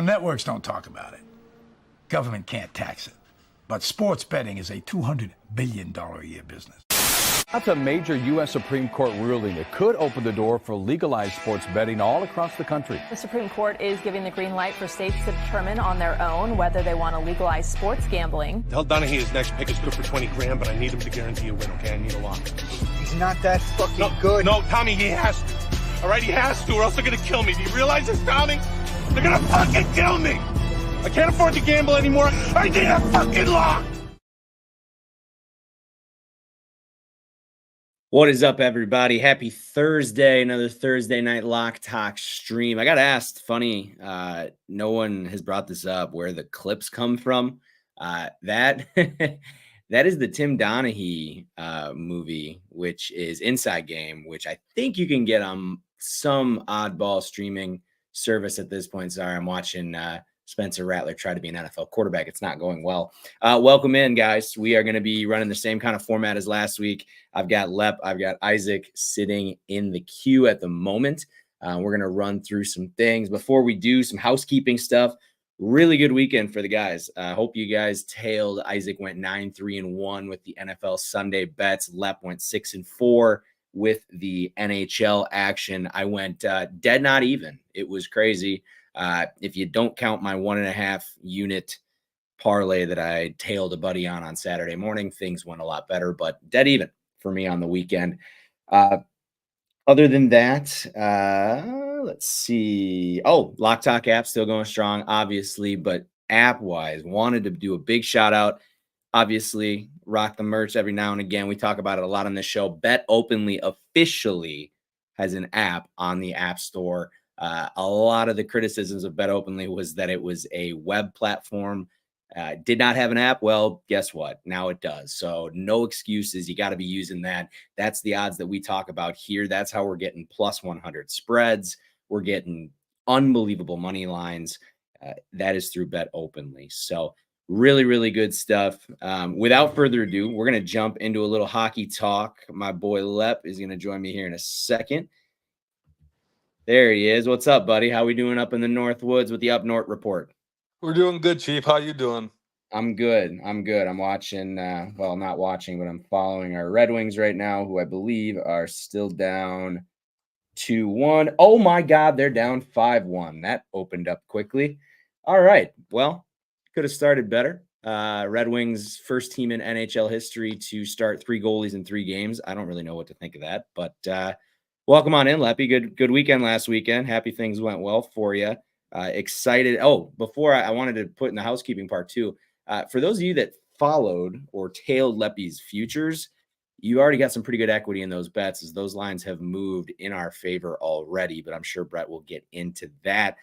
Networks don't talk about it. Government can't tax it. But sports betting is a $200 billion a year business. That's a major U.S. Supreme Court ruling that could open the door for legalized sports betting all across the country. The Supreme Court is giving the green light for states to determine on their own whether they want to legalize sports gambling. Tell Donahue his next pick is good for 20 grand, but I need him to guarantee a win, okay? I need a lock. He's not that fucking good. No, Tommy, he has to. All right, he has to, or else they're going to kill me. Do you realize this, Tommy? They're going to fucking kill me. I can't afford to gamble anymore. I need a fucking lock. What is up, everybody? Happy Thursday, another Thursday night Lock Talk stream. I got asked, funny, no one has brought this up, where the clips come from. That is the Tim Donahue movie, which is Inside Game, which I think you can get on some oddball streaming service at this point. Sorry, I'm watching Spencer Rattler try to be an NFL quarterback. It's not going well. Welcome in, guys. We are going to be running the same kind of format as last week. I've got Lep, I've got Isaac sitting in the queue at the moment. We're going to run through some things. Before we do, some housekeeping stuff. Really good weekend for the guys. I hope you guys tailed. Isaac went 9-3-1 with the NFL Sunday bets. Lep went 6-4 with the NHL action. I went dead not even. It was crazy. If you don't count my 1.5 unit parlay that I tailed a buddy on Saturday morning, things went a lot better, but dead even for me on the weekend. Other than that, let's see. Oh, Lock Talk app still going strong, obviously, but app wise, wanted to do a big shout out. Obviously, rock the merch every now and again. We talk about it a lot on this show. Bet Openly officially has an app on the App Store. A lot of the criticisms of Bet Openly was that it was a web platform, did not have an app. Well, guess what? Now it does. So no excuses. You got to be using that. That's the odds that we talk about here. That's how we're getting plus 100 spreads. We're getting unbelievable money lines. That is through Bet Openly. So really, really good stuff. Without further ado, we're going to jump into a little hockey talk. My boy Lep is going to join me here in a second. There he is. What's up, buddy? How we doing up in the North Woods with the Up North report? We're doing good, Chief. How you doing? I'm good. I'm watching, well, not watching, but I'm following our Red Wings right now, who I believe are still down 2-1. Oh, my God, they're down 5-1. That opened up quickly. All right. Well, could have started better. Red Wings, first team in NHL history to start 3 goalies in 3 games. I don't really know what to think of that, but welcome on in, Leppy. Good weekend last weekend. Happy things went well for you. Excited. Oh, before I wanted to put in the housekeeping part too. For those of you that followed or tailed Leppy's futures, you already got some pretty good equity in those bets, as those lines have moved in our favor already, but I'm sure Brett will get into that.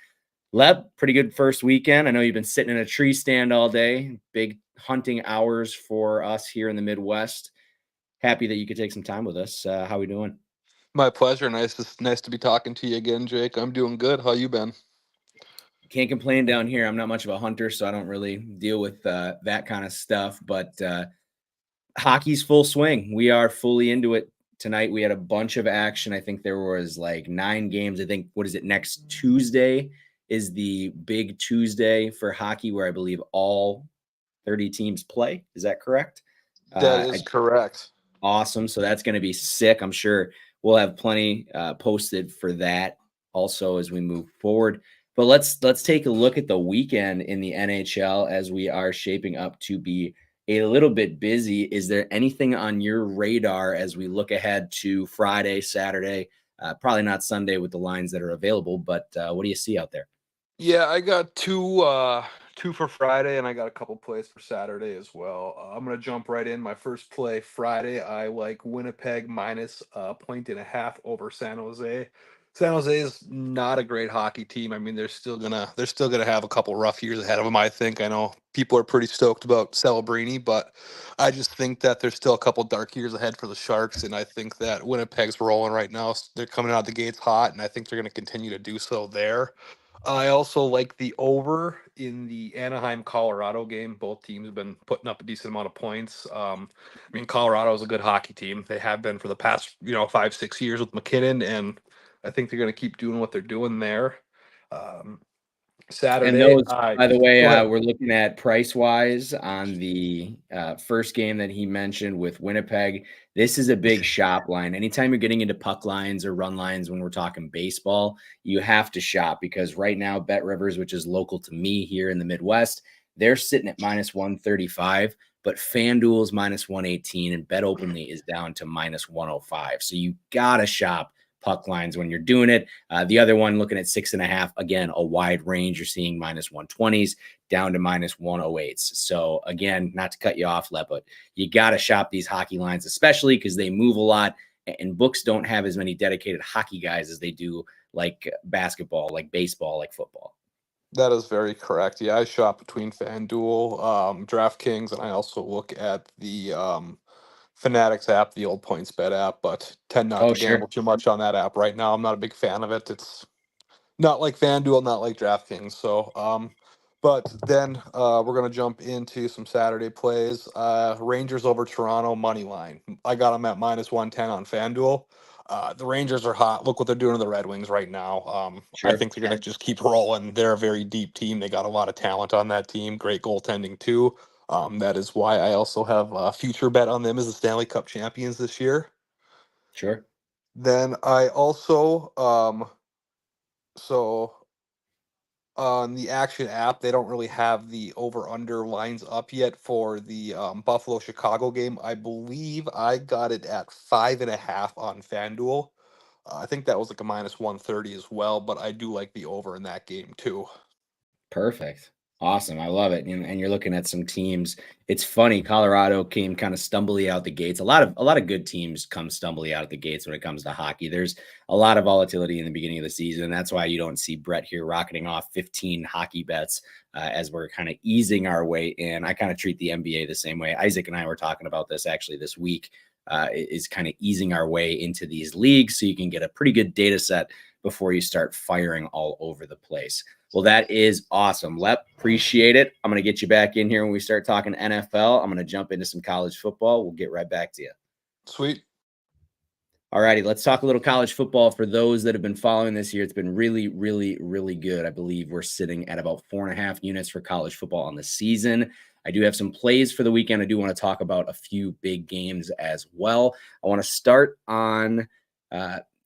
Lep, pretty good first weekend. I know you've been sitting in a tree stand all day. Big hunting hours for us here in the Midwest. Happy that you could take some time with us. How we doing? My pleasure. Nice to be talking to you again, Jake. I'm doing good. How you been? Can't complain down here. I'm not much of a hunter, so I don't really deal with that kind of stuff. But hockey's full swing. We are fully into it tonight. We had a bunch of action. I think there was like 9 games. I think, what is it, next Tuesday is the big Tuesday for hockey, where I believe all 30 teams play. Is that correct? That is correct. Awesome. So that's going to be sick. I'm sure we'll have plenty posted for that also as we move forward. But let's take a look at the weekend in the NHL, as we are shaping up to be a little bit busy. Is there anything on your radar as we look ahead to Friday, Saturday? Probably not Sunday with the lines that are available, but what do you see out there? Yeah, I got two for Friday, and I got a couple plays for Saturday as well. I'm going to jump right in. My first play Friday, I like Winnipeg minus 1.5 over San Jose. San Jose is not a great hockey team. I mean, they're still gonna have a couple rough years ahead of them. I think. I know people are pretty stoked about Celebrini, but I just think that there's still a couple dark years ahead for the Sharks, and I think that Winnipeg's rolling right now. They're coming out of the gates hot, and I think they're going to continue to do so there. I also like the over in the Anaheim Colorado game. Both teams have been putting up a decent amount of points. I mean, Colorado is a good hockey team. They have been for the past 5-6 years with McKinnon, and I think they're going to keep doing what they're doing there. And Saturday. those, by the way, Go ahead. we're looking at price-wise on the first game that he mentioned with Winnipeg. This is a big shop line. Anytime you're getting into puck lines or run lines when we're talking baseball, you have to shop because right now, Bet Rivers, which is local to me here in the Midwest, they're sitting at minus 135, but FanDuel's minus 118 and Bet Openly is down to minus 105. So you got to shop puck lines when you're doing it. The other one looking at 6.5, again, a wide range. You're seeing minus 120s down to minus 108s. So again, not to cut you off, Lep, but you got to shop these hockey lines, especially because they move a lot and books don't have as many dedicated hockey guys as they do like basketball, like baseball, like football. That is very correct. Yeah, I shop between FanDuel, DraftKings, and I also look at the Fanatics app, the old points bet app, but tend not Oh, to sure. gamble too much on that app right now. I'm not a big fan of it. It's not like FanDuel, not like DraftKings. So, but then we're gonna jump into some Saturday plays. Rangers over Toronto money line. I got them at minus 110 on FanDuel. The Rangers are hot. Look what they're doing to the Red Wings right now. I Sure. think they're gonna just keep rolling. They're a very deep team. They got a lot of talent on that team. Great goaltending too. That is why I also have a future bet on them as the Stanley Cup champions this year. Sure. Then I also so on the Action app, they don't really have the over under lines up yet for the Buffalo Chicago game. I believe I got it at 5.5 on FanDuel. I think that was like a minus 130 as well, but I do like the over in that game too. Perfect. Awesome. I love it. And you're looking at some teams. It's funny. Colorado came kind of stumbly out the gates. A lot of good teams come stumbly out of the gates when it comes to hockey. There's a lot of volatility in the beginning of the season. And that's why you don't see Brett here rocketing off 15 hockey bets as we're kind of easing our way in. I kind of treat the NBA the same way. Isaac and I were talking about this actually this week. Is kind of easing our way into these leagues so you can get a pretty good data set before you start firing all over the place. Well, that is awesome. Lep, appreciate it. I'm going to get you back in here when we start talking NFL. I'm going to jump into some college football. We'll get right back to you. Sweet. All righty, let's talk a little college football. For those that have been following this year, it's been really, really, really good. I believe we're sitting at about 4.5 units for college football on the season. I do have some plays for the weekend. I do want to talk about a few big games as well. I want to start on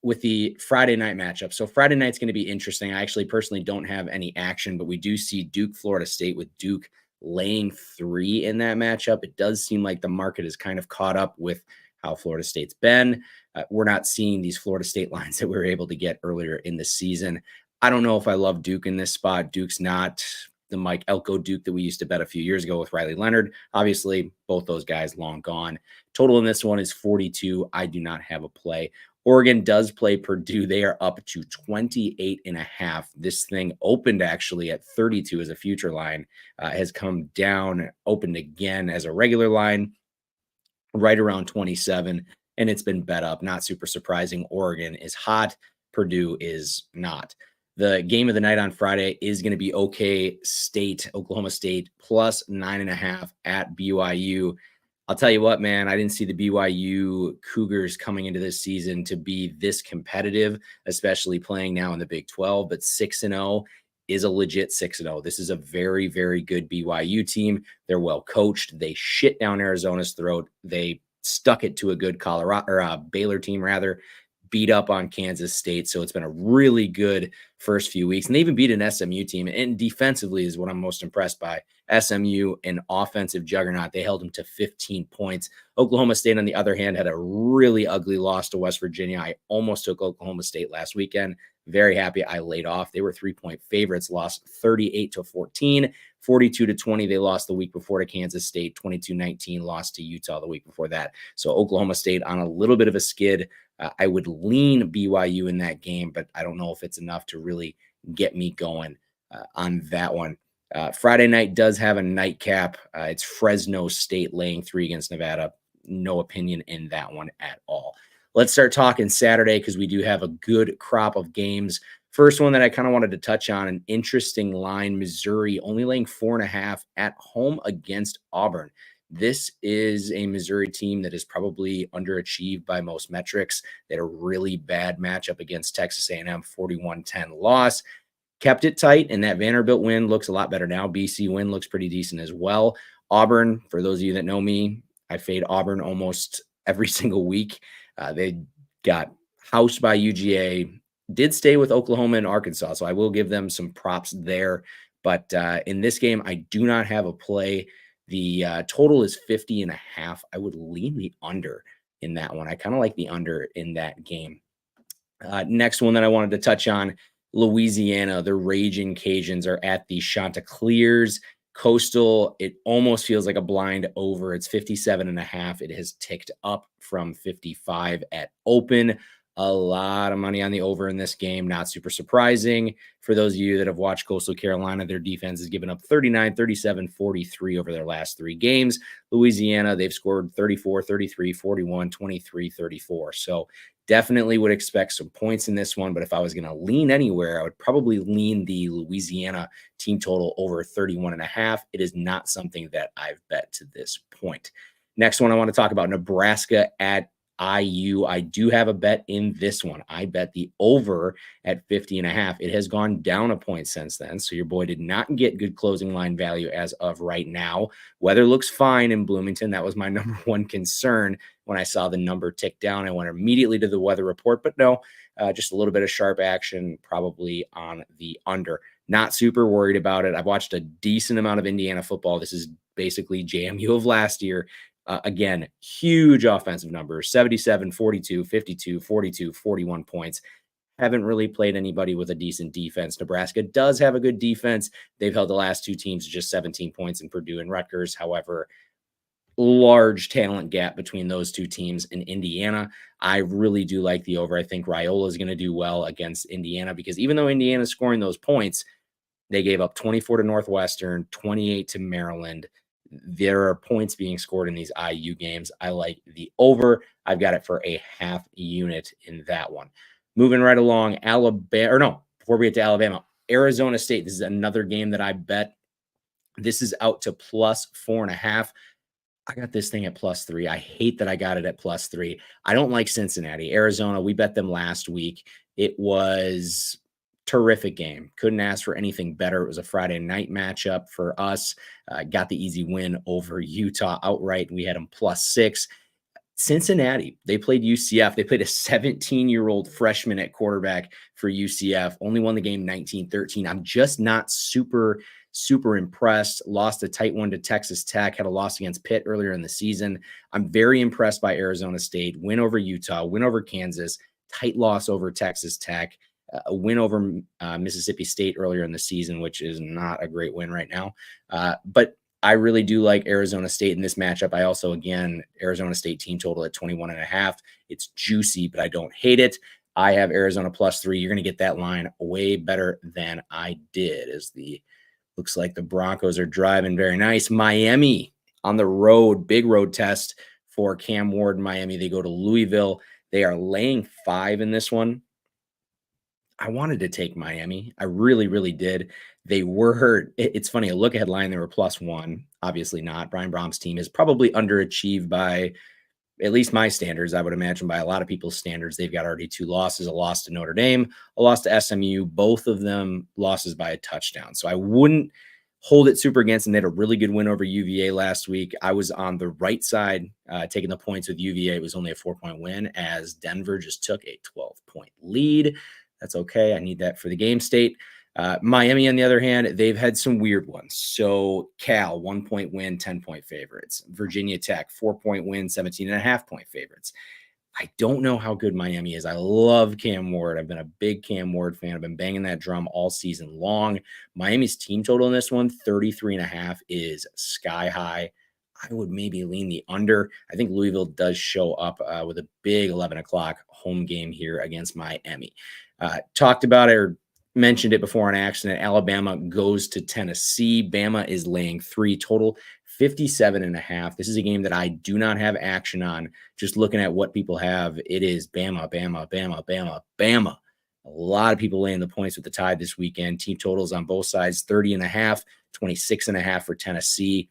with the Friday night matchup. So Friday night's going to be interesting. I actually personally don't have any action, but we do see Duke, Florida State, with Duke laying 3 in that matchup. It does seem like the market is kind of caught up with how Florida State's been. We're not seeing these Florida State lines that we were able to get earlier in the season. I don't know if I love Duke in this spot. Duke's not the Mike Elko Duke that we used to bet a few years ago with Riley Leonard. Obviously, both those guys long gone. Total in this one is 42. I do not have a play. Oregon does play Purdue. They are up to 28.5. This thing opened actually at 32 as a future line, has come down, opened again as a regular line, right around 27, and it's been bet up. Not super surprising. Oregon is hot. Purdue is not. The game of the night on Friday is going to be Oklahoma State plus 9.5 at BYU. I'll tell you what, man, I didn't see the BYU Cougars coming into this season to be this competitive, especially playing now in the Big 12, but 6-0 is a legit 6-0. This is a very, very good BYU team. They're well coached. They shit down Arizona's throat. They stuck it to a good Baylor team, rather, beat up on Kansas State. So it's been a really good first few weeks. And they even beat an SMU team. And defensively is what I'm most impressed by. SMU, an offensive juggernaut. They held them to 15 points. Oklahoma State, on the other hand, had a really ugly loss to West Virginia. I almost took Oklahoma State last weekend. Very happy I laid off. They were 3-point favorites, lost 38-14, 42-20. They lost the week before to Kansas State, 22-19, lost to Utah the week before that. So Oklahoma State on a little bit of a skid. I would lean BYU in that game, but I don't know if it's enough to really get me going on that one. Friday night does have a nightcap. It's Fresno State laying 3 against Nevada. No opinion in that one at all. Let's start talking Saturday because we do have a good crop of games. First one that I kind of wanted to touch on, an interesting line, Missouri only laying 4.5 at home against Auburn. This is a Missouri team that is probably underachieved by most metrics. They had a really bad matchup against Texas A&M, 41-10 loss. kept it tight, and that Vanderbilt win looks a lot better now. BC win looks pretty decent as well. Auburn, for those of you that know me, I fade Auburn almost every single week. They got housed by UGA, did stay with Oklahoma and Arkansas, so I will give them some props there. But in this game, I do not have a play. The total is 50.5. I would lean the under in that one. I kind of like the under in that game. Next one that I wanted to touch on, Louisiana. The Raging Cajuns are at the Chanticleers. Coastal, it almost feels like a blind over. It's 57.5. It has ticked up from 55 at open. A lot of money on the over in this game. Not super surprising. For those of you that have watched Coastal Carolina, their defense has given up 39, 37, 43 over their last 3 games. Louisiana, they've scored 34, 33, 41, 23, 34. So definitely would expect some points in this one. But if I was going to lean anywhere, I would probably lean the Louisiana team total over 31.5. It is not something that I've bet to this point. Next one I want to talk about, Nebraska at IU. I do have a bet in this one. I bet the over at 50.5. It has gone down a point since then. So your boy did not get good closing line value as of right now. Weather looks fine in Bloomington. That was my number one concern when I saw the number tick down. I went immediately to the weather report, but no, just a little bit of sharp action probably on the under. Not super worried about it. I've watched a decent amount of Indiana football. This is basically JMU of last year. Again, huge offensive numbers, 77, 42, 52, 42, 41 points. Haven't really played anybody with a decent defense. Nebraska does have a good defense. They've held the last 2 teams to just 17 points in Purdue and Rutgers. However, large talent gap between those 2 teams in Indiana. I really do like the over. I think Raiola is going to do well against Indiana because even though Indiana is scoring those points, they gave up 24 to Northwestern, 28 to Maryland. There are points being scored in these IU games. I like the over. I've got it for a half unit in that one. Moving right along, before we get to Alabama, Arizona State. This is another game that I bet. This is out to plus 4.5. I got this thing at +3. I hate that I got it at +3. I don't like Cincinnati. Arizona, we bet them last week. It was terrific game. Couldn't ask for anything better. It was a Friday night matchup for us. Got the easy win over Utah outright. We had them +6. Cincinnati, they played UCF. They played a 17-year-old freshman at quarterback for UCF. Only won the game 19-13. I'm just not super impressed. Lost a tight one to Texas Tech. Had a loss against Pitt earlier in the season. I'm very impressed by Arizona State. Win over Utah. Win over Kansas. Tight loss over Texas Tech. A win over Mississippi State earlier in the season, which is not a great win right now. But I really do like Arizona State in this matchup. I also, again, Arizona State team total at 21.5. It's juicy, but I don't hate it. I have Arizona +3. You're going to get that line way better than I did. Looks like the Broncos are driving very nice. Miami on the road, big road test for Cam Ward in Miami. They go to Louisville. They are laying 5 in this one. I wanted to take Miami. I really, really did. They were hurt. It's funny. A look ahead line, they were +1. Obviously not. Brian Brom's team is probably underachieved by at least my standards. I would imagine by a lot of people's standards. They've got already 2 losses, a loss to Notre Dame, a loss to SMU, both of them losses by a touchdown. So I wouldn't hold it super against them. They had a really good win over UVA last week. I was on the right side, taking the points with UVA. It was only a 4-point win as Denver just took a 12-point lead. That's okay. I need that for the game state. Miami, on the other hand, they've had some weird ones. So Cal, 1-point win, 10-point favorites. Virginia Tech, 4-point win, 17.5-point favorites. I don't know how good Miami is. I love Cam Ward. I've been a big Cam Ward fan. I've been banging that drum all season long. Miami's team total in this one, 33.5, is sky high. I would maybe lean the under. I think Louisville does show up with a big 11 o'clock home game here against Miami. Talked about it or mentioned it before on accident. Alabama goes to Tennessee. Bama is laying 3 total, 57.5. This is a game that I do not have action on. Just looking at what people have, it is Bama, Bama, Bama, Bama, Bama. A lot of people laying the points with the Tide this weekend. Team totals on both sides, 30.5, 26.5 for Tennessee.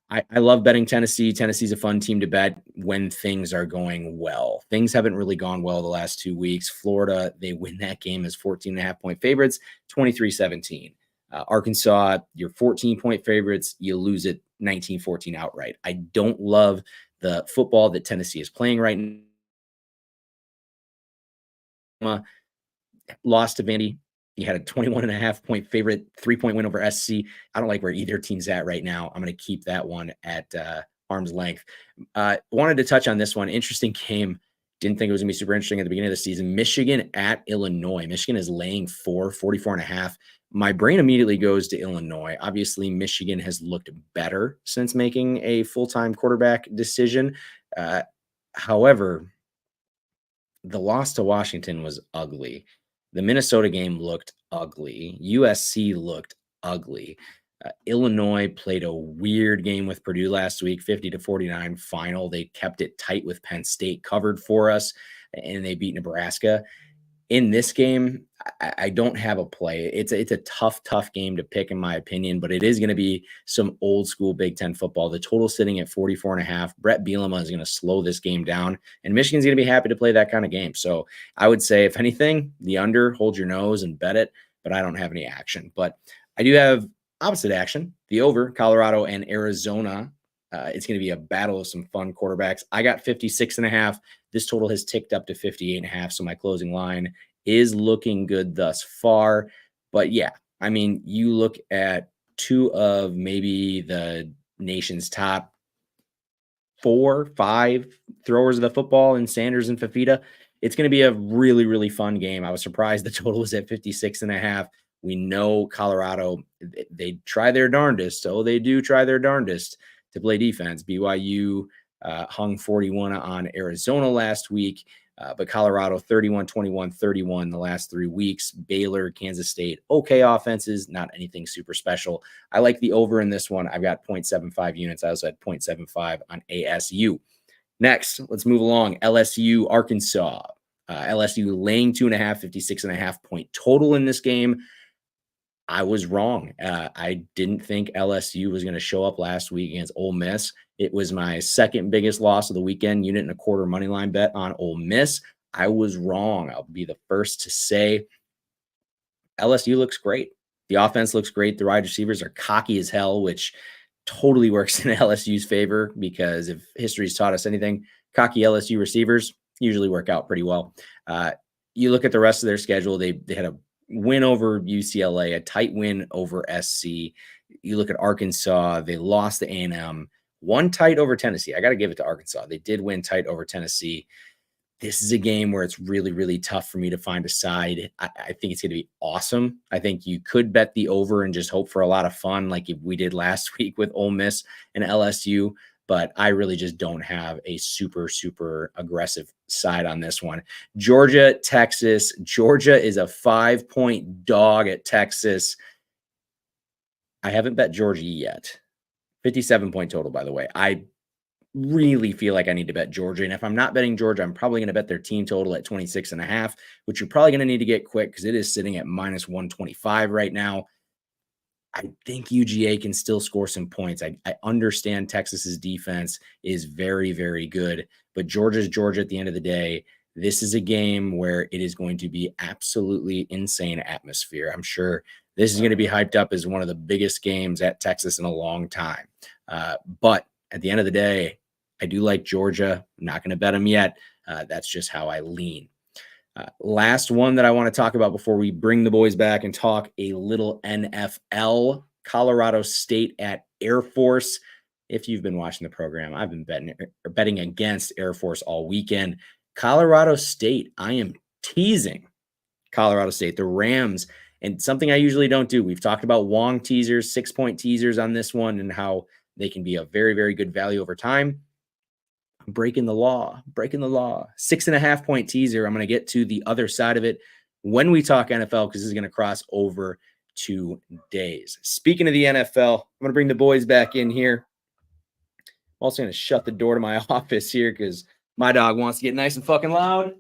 I love betting Tennessee. Tennessee's a fun team to bet when things are going well. Things haven't really gone well the last 2 weeks. Florida, they win that game as 14.5-point favorites, 23-17. Arkansas, you're 14-point favorites. You lose it 19-14 outright. I don't love the football that Tennessee is playing right now. Lost to Vandy. You had a 21.5-point favorite, 3-point win over SC. I don't like where either team's at right now. I'm going to keep that one at arm's length. Wanted to touch on this one. Interesting game. Didn't think it was going to be super interesting at the beginning of the season. Michigan at Illinois. Michigan is laying 44.5. My brain immediately goes to Illinois. Obviously, Michigan has looked better since making a full-time quarterback decision. However, the loss to Washington was ugly. The Minnesota game looked ugly. USC looked ugly. Illinois played a weird game with Purdue last week, 50-49 final. They kept it tight with Penn State, covered for us, and they beat Nebraska. In this game, I don't have a play. It's a tough game to pick, in my opinion, but it is going to be some old school Big Ten football. The total sitting at 44.5. Brett Bielema is going to slow this game down, and Michigan's going to be happy to play that kind of game. So I would say, if anything, the under, hold your nose and bet it, but I don't have any action. But I do have opposite action, the over, Colorado and Arizona. It's going to be a battle of some fun quarterbacks. I got 56.5. This total has ticked up to 58.5. So my closing line is looking good thus far. But yeah, I mean, you look at two of maybe the nation's top 4, 5 throwers of the football in Sanders and Fafita. It's going to be a really, really fun game. I was surprised the total was at 56.5. We know Colorado, they try their darndest. So they do try their darndest to play defense. BYU hung 41 on Arizona last week, but Colorado 31-21-31 the last 3 weeks. Baylor, Kansas State, okay offenses, not anything super special. I like the over in this one. I've got 0.75 units. I also had 0.75 on ASU. Next, let's move along. LSU, Arkansas. LSU laying 2.5, 56.5-point total in this game. I was wrong. I didn't think LSU was going to show up last week against Ole Miss. It was my second biggest loss of the weekend, unit and a quarter money line bet on Ole Miss. I was wrong. I'll be the first to say LSU looks great. The offense looks great. The wide receivers are cocky as hell, which totally works in LSU's favor, because if history's taught us anything, cocky LSU receivers usually work out pretty well. You look at the rest of their schedule. They had a win over UCLA, a tight win over SC. You look at Arkansas, they lost to A&M, won tight over Tennessee. I got to give it to Arkansas. They did win tight over Tennessee. This is a game where it's really, really tough for me to find a side. I think it's going to be awesome. I think you could bet the over and just hope for a lot of fun, like we did last week with Ole Miss and LSU. But I really just don't have a super, super aggressive side on this one. Georgia, Texas. Georgia is a 5-point dog at Texas. I haven't bet Georgia yet. 57-point total, by the way. I really feel like I need to bet Georgia. And if I'm not betting Georgia, I'm probably going to bet their team total at 26.5, which you're probably going to need to get quick because it is sitting at minus 125 right now. I think UGA can still score some points. I understand Texas's defense is very, very good, but Georgia's Georgia at the end of the day. This is a game where it is going to be absolutely insane atmosphere. I'm sure this is going to be hyped up as one of the biggest games at Texas in a long time. But at the end of the day, I do like Georgia. I'm not going to bet them yet. That's just how I lean. Last one that I want to talk about before we bring the boys back and talk a little NFL, Colorado State at Air Force. If you've been watching the program, I've been betting against Air Force all weekend. Colorado State, I am teasing Colorado State, the Rams, and something I usually don't do. We've talked about Wong teasers, 6-point teasers on this one, and how they can be a very, very good value over time. Breaking the law. 6.5-point teaser. I'm going to get to the other side of it when we talk NFL, because this is going to cross over 2 days. Speaking of the NFL, I'm going to bring the boys back in here. I'm also going to shut the door to my office here because my dog wants to get nice and fucking loud.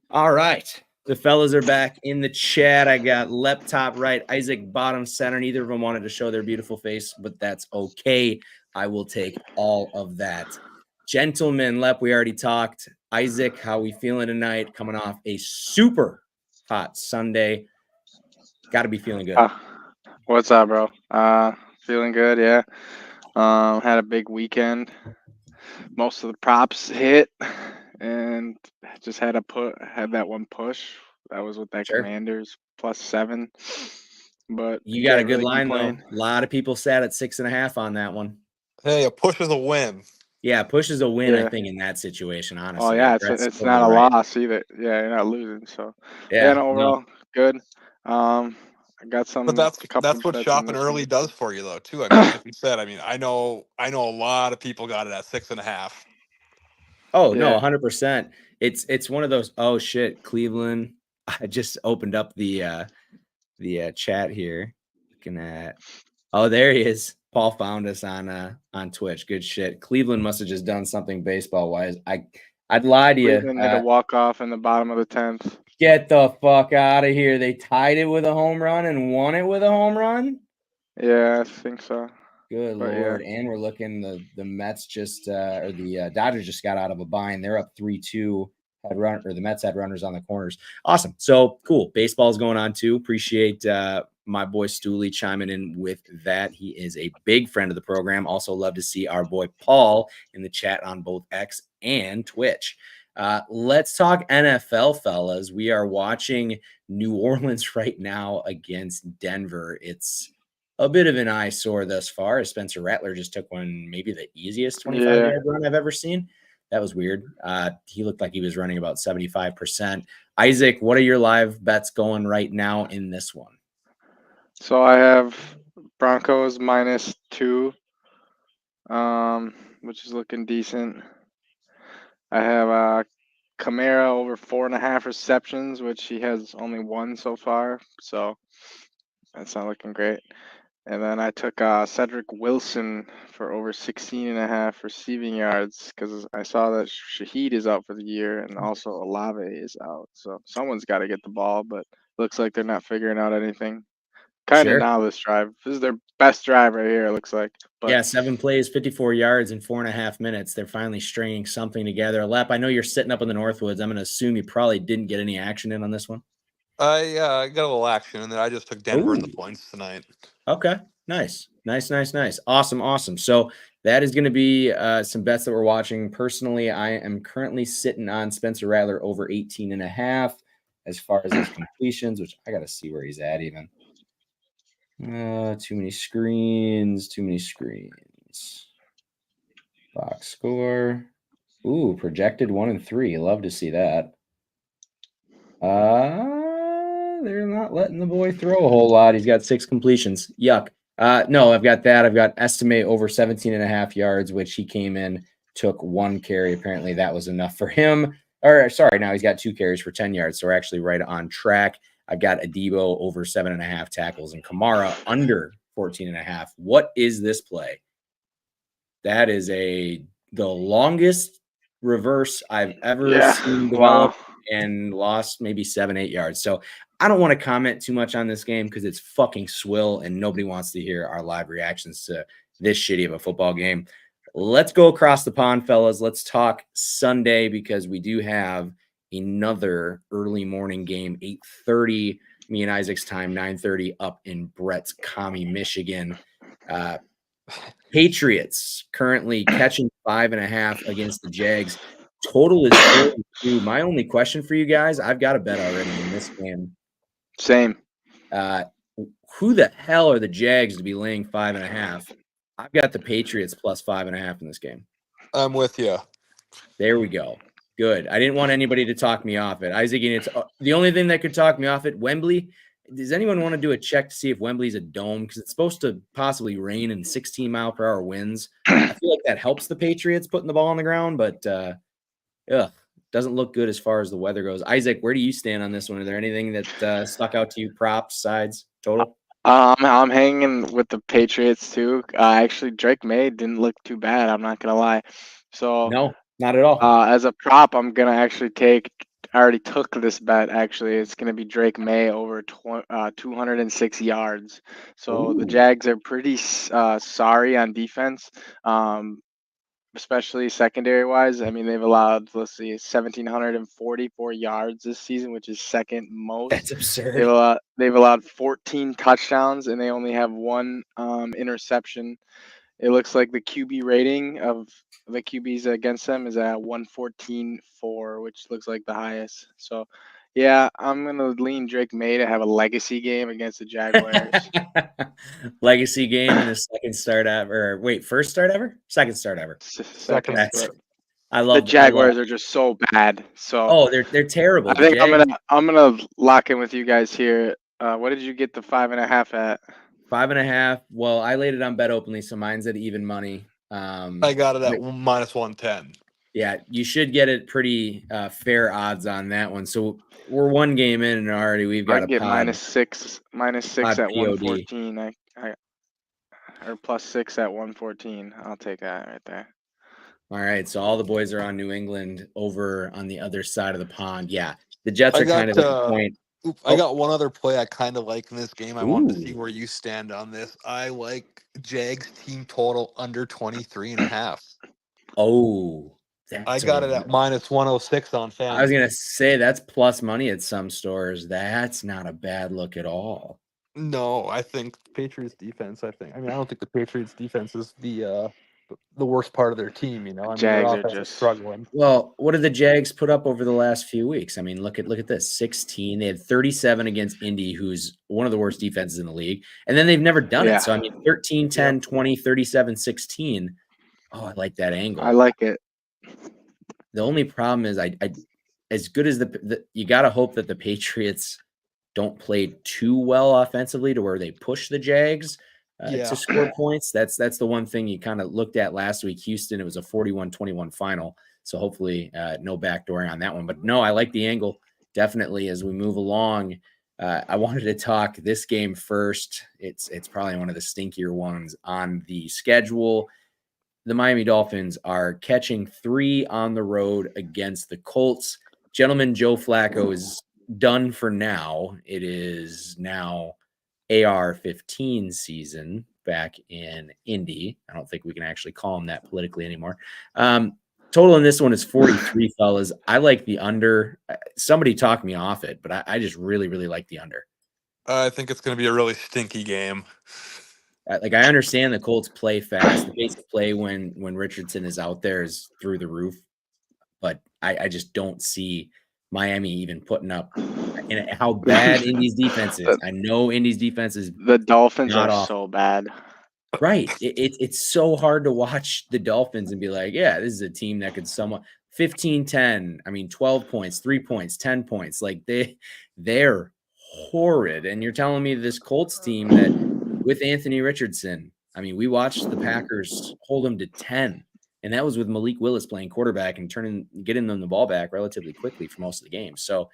All right. The fellas are back in the chat. I got Lep top right, Isaac bottom center. Neither of them wanted to show their beautiful face, but that's okay. I will take all of that. Gentlemen, Lep, we already talked. Isaac, how we feeling tonight? Coming off a super hot Sunday. Got to be feeling good. What's up, bro? Feeling good, yeah. Had a big weekend. Most of the props hit, and just had that one push. That was with that Sure. Commanders +7. But You got a can't good really line, complain. though. A lot of people sat at 6.5 on that one. Hey, a push is a win. Yeah, push is a win, I Yeah. think, in that situation, honestly. Oh yeah, Brett's it's totally not a right. loss either. Yeah, you're not losing. So Yeah, no, overall good. I got But a couple that's what bets in shopping this early week. does for you, though, too. I mean, like you said, I mean, I know a lot of people got it at 6.5. Oh, no, Yeah. 100%. It's one of those, oh shit, Cleveland. I just opened up the chat here. Looking at, oh, there he is. Paul found us on Twitch. Good shit. Cleveland must have just done something baseball wise. I'd lie to you. Cleveland hit a walk-off in the bottom of the 10th. Get the fuck out of here. They tied it with a home run and won it with a home run. Yeah, I think so. Good But Lord. And we're looking, the Mets just or the Dodgers just got out of a bind. They're up 3-2. The Mets had runners on the corners. Awesome. So cool. Baseball's going on too. Appreciate my boy Stooley chiming in with that. He is a big friend of the program. Also love to see our boy Paul in the chat on both X and Twitch. Let's talk NFL, fellas. We are watching New Orleans right now against Denver. It's a bit of an eyesore thus far, as Spencer Rattler just took one, maybe the easiest 25-yard run I've ever seen. That was weird. He looked like he was running about 75%. Isaac, what are your live bets going right now in this one? So I have Broncos -2, which is looking decent. I have Kamara over 4.5 receptions, which he has only 1 so far. So that's not looking great. And then I took Cedric Wilson for over 16.5 receiving yards because I saw that Shaheed is out for the year and also Olave is out. So someone's got to get the ball, but looks like they're not figuring out anything. Kind of Sure. now this drive. This is their best drive right here, it looks like. But yeah, 7 plays, 54 yards in 4.5 minutes. They're finally stringing something together. Lep, I know you're sitting up in the Northwoods. I'm going to assume you probably didn't get any action in on this one. I got a little action, and then I just took Denver in the points tonight. Okay, nice. Awesome. So that is going to be some bets that we're watching. Personally, I am currently sitting on Spencer Rattler over 18.5 as far as his completions, which I got to see where he's at even. Too many screens. Box score. Ooh, projected 1 and 3. Love to see that. They're not letting the boy throw a whole lot. He's got 6 completions. Yuck. No, I've got that. I've got estimate over 17.5 yards, which he came in, took 1 carry. Apparently that was enough for him. Or sorry, now he's got 2 carries for 10 yards. So we're actually right on track. I've got Adebo over 7.5 tackles and Kamara under 14.5. What is this play? That is the longest reverse I've ever seen develop and lost maybe 7-8 yards. So I don't want to comment too much on this game because it's fucking swill and nobody wants to hear our live reactions to this shitty of a football game. Let's go across the pond, fellas. Let's talk Sunday because we do have another early morning game, 8:30, me and Isaac's time, 9:30 up in Brett's Commie, Michigan. Patriots currently catching 5.5 against the Jags. Total is 42. My only question for you guys, I've got a bet already in this game. Same. Who the hell are the Jags to be laying 5.5? I've got the Patriots plus 5.5 in this game. I'm with you. There we go. Good. I didn't want anybody to talk me off it. Isaac, it's the only thing that could talk me off it. Wembley. Does anyone want to do a check to see if Wembley's a dome? Because it's supposed to possibly rain and 16-mile-per-hour winds. I feel like that helps the Patriots putting the ball on the ground, but doesn't look good as far as the weather goes. Isaac, where do you stand on this one? Are there anything that stuck out to you? Props, sides, total? I'm hanging with the Patriots too. Actually, Drake May didn't look too bad. I'm not gonna lie. So no, not at all. As a prop, I'm gonna actually take I already took this bet. Actually, it's going to be Drake May over 206 yards. So the Ooh. Jags are pretty sorry on defense, especially secondary wise. I mean, they've allowed, let's see, 1,744 yards this season, which is second most. That's absurd. They've allowed 14 touchdowns, and they only have one interception. It looks like the QB rating of the QBs against them is at 114.4, which looks like the highest. So, yeah, I'm gonna lean Drake May to have a legacy game against the Jaguars. Legacy game and his second start ever. Wait, first start ever? Second start ever. Second, That's but I the love Jaguars are just so bad. So Oh, they're terrible. I The think Jags I'm gonna lock in with you guys here. What did you get the 5.5 at? 5.5. Well, I laid it on Bet Openly, so mine's at even money. I got it at minus 110. Yeah, you should get it pretty fair odds on that one. So we're one game in, and already we've I got can a get pod minus six pod at POD. 114. Or plus 6 at 114. I'll take that right there. All right, so all the boys are on New England over on the other side of the pond. Yeah, the Jets are kind of at the point. I got one other play I kind of like in this game. I wanted to see Ooh. where you stand on this. I like Jags team total under 23.5. Oh, I that's got it at minus 106 on I was FanDuel. gonna say that's plus money at some stores. That's not a bad look at all. No, I think Patriots defense. I mean, I don't think the Patriots defense is the worst part of their team. You know, I mean, their Jags are offense is just struggling. Well, what did the Jags put up over the last few weeks? I mean, look at this. 16. They had 37 against Indy, who's one of the worst defenses in the league. And then they've never done it. So I mean 13, 10, 20, 37, 16. Oh, I like that angle. I like it. The only problem is I as good as you got to hope that the Patriots don't play too well offensively to where they push the Jags to score points. That's the one thing you kind of looked at last week. Houston, it was a 41-21 final. So hopefully no backdooring on that one. But no, I like the angle definitely as we move along. I wanted to talk this game first. It's probably one of the stinkier ones on the schedule. The Miami Dolphins are catching 3 on the road against the Colts. Gentlemen, Joe Flacco is done for now. It is now AR-15 season back in Indy. I don't think we can actually call him that politically anymore. Total in this one is 43, fellas. I like the under. Somebody talked me off it, but I just really, really like the under. I think it's going to be a really stinky game. Like I understand the Colts play fast. The pace of play when Richardson is out there is through the roof, but I just don't see Miami even putting up. And how bad Indy's defense is. I know Indy's defense is the Dolphins not are off. so bad. Right. It's so hard to watch the Dolphins and be like, yeah, this is a team that could somewhat 15-10. I mean, 12 points, 3 points, 10 points. Like they're horrid. And you're telling me this Colts team that with Anthony Richardson, I mean, we watched the Packers hold him to 10. And that was with Malik Willis playing quarterback and getting them the ball back relatively quickly for most of the game. So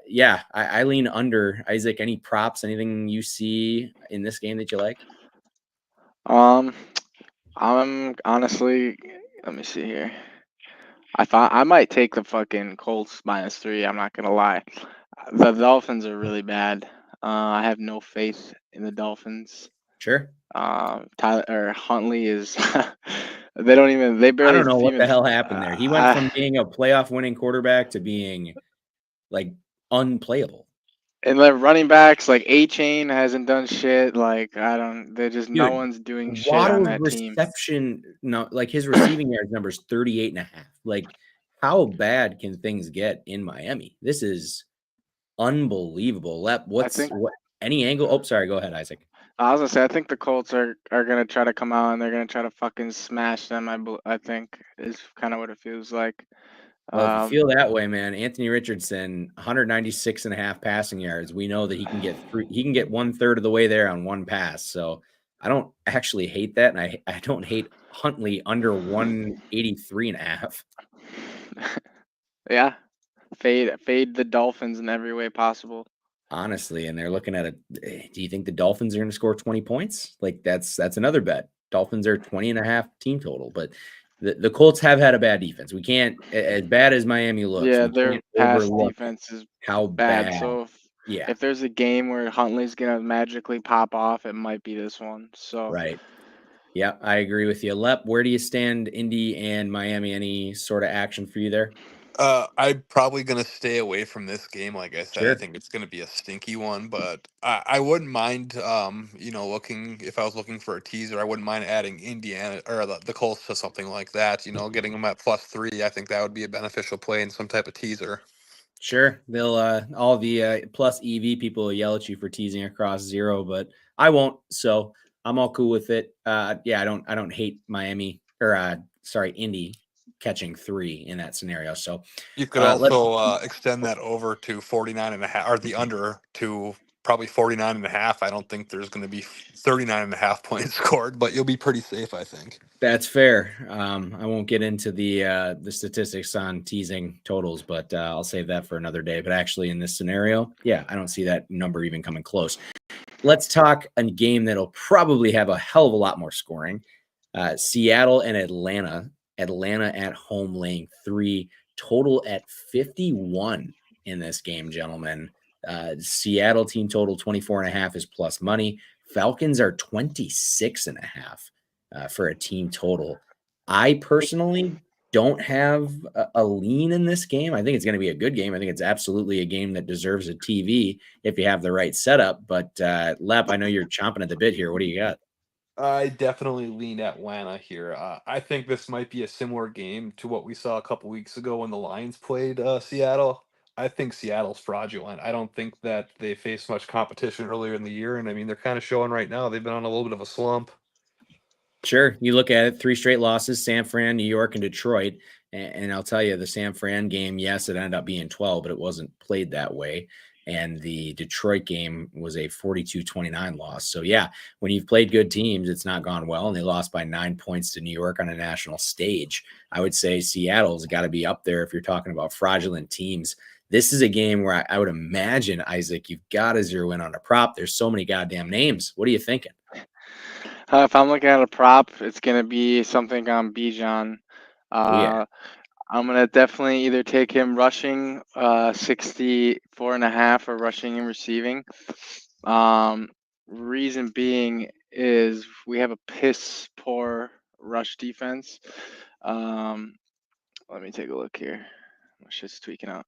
yeah, I lean under. Isaac, any props, anything you see in this game that you like? I'm honestly, let me see here. I thought I might take the fucking Colts -3. I'm not gonna lie. The Dolphins are really bad. I have no faith in the Dolphins. Sure. Tyler or Huntley is they barely I don't know what even the hell happened there. He went from being a playoff winning quarterback to being like unplayable. and the running backs like A-Chain hasn't done shit. Like no one's doing shit on Waddle's that team. reception, no, like his receiving yards number is 38.5. Like, how bad can things get in Miami? This is unbelievable. What any angle? Oh, sorry, go ahead, Isaac. I was gonna say I think the Colts are gonna try to come out and they're gonna try to fucking smash them. I think is kind of what it feels like. Well, if you feel that way, man, Anthony Richardson, 196.5 passing yards. We know that he can get 1/3 of the way there on one pass. So I don't actually hate that. And I don't hate Huntley under 183.5. Yeah. Fade the Dolphins in every way possible. Honestly, and they're looking at it. Do you think the Dolphins are going to score 20 points? Like that's another bet. Dolphins are 20.5 team total, but the Colts have had a bad defense. We can't, as bad as Miami looks, Yeah, we their can't pass overlook defense is how bad. bad. So Yeah, if there's a game where Huntley's gonna magically pop off, it might be this one. So right. Yeah, I agree with you. Lep, where do you stand, Indy and Miami? Any sort of action for you there? I'm probably going to stay away from this game. Like I said, I Sure. think it's going to be a stinky one, but I wouldn't mind, looking if I was looking for a teaser, I wouldn't mind adding Indiana or the Colts to something like that. Getting them at +3. I think that would be a beneficial play in some type of teaser. Sure. They'll all the plus EV people will yell at you for teasing across 0, but I won't. So I'm all cool with it. Yeah, I don't hate Miami or sorry, Indy catching 3 in that scenario. So You could let's also extend that over to 49.5, or the under to probably 49.5. I don't think there's going to be 39.5 points scored, but you'll be pretty safe, I think. That's fair. I won't get into the statistics on teasing totals, but I'll save that for another day. But actually, in this scenario, yeah, I don't see that number even coming close. Let's talk a game that'll probably have a hell of a lot more scoring. Seattle and Atlanta. Atlanta at home laying 3, total at 51 in this game, gentlemen. Seattle team total 24.5 is plus money. Falcons are 26.5 for a team total. I personally don't have a lean in this game. I think it's going to be a good game. I think it's absolutely a game that deserves a TV if you have the right setup. But Lep, I know you're chomping at the bit here. What do you got? I definitely lean Atlanta here. I think this might be a similar game to what we saw a couple weeks ago when the Lions played Seattle. I think Seattle's fraudulent. I don't think that they faced much competition earlier in the year, and I mean they're kind of showing right now they've been on a little bit of a slump. Sure. You look at it, 3 straight losses, San Fran, New York, and Detroit. And I'll tell you, the San Fran game, yes, it ended up being 12, but it wasn't played that way. And the Detroit game was a 42-29 loss. So, yeah, when you've played good teams, it's not gone well. And they lost by 9 points to New York on a national stage. I would say Seattle's got to be up there if you're talking about fraudulent teams. This is a game where I would imagine, Isaac, you've got to zero in on a prop. There's so many goddamn names. What are you thinking? if I'm looking at a prop, it's gonna be something on Bijan. Oh, yeah. I'm gonna definitely either take him rushing 64.5 or rushing and receiving. Reason being is we have a piss poor rush defense. Let me take a look here. My shit's tweaking out.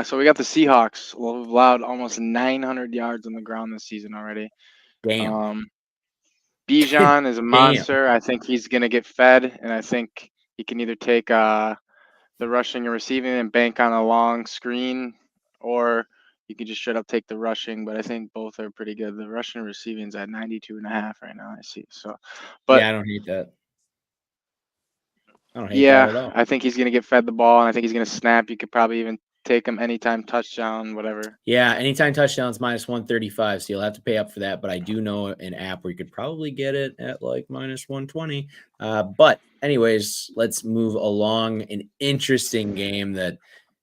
So we got the Seahawks, who have allowed almost 900 yards on the ground this season already. Damn. Bijan is a Damn. monster. I think he's gonna get fed, and I think he can either take the rushing and receiving and bank on a long screen, or you can just straight up take the rushing. But I think both are pretty good. The rushing and receiving is at 92.5 right now. I see. So, but Yeah, I don't hate that. I don't hate that at yeah, all. I think he's gonna get fed the ball, and I think he's gonna snap. You could probably even take him anytime touchdown, whatever. Yeah, anytime touchdowns minus 135, so you'll have to pay up for that. But I do know an app where you could probably get it at like minus 120. But anyways, let's move along. An interesting game that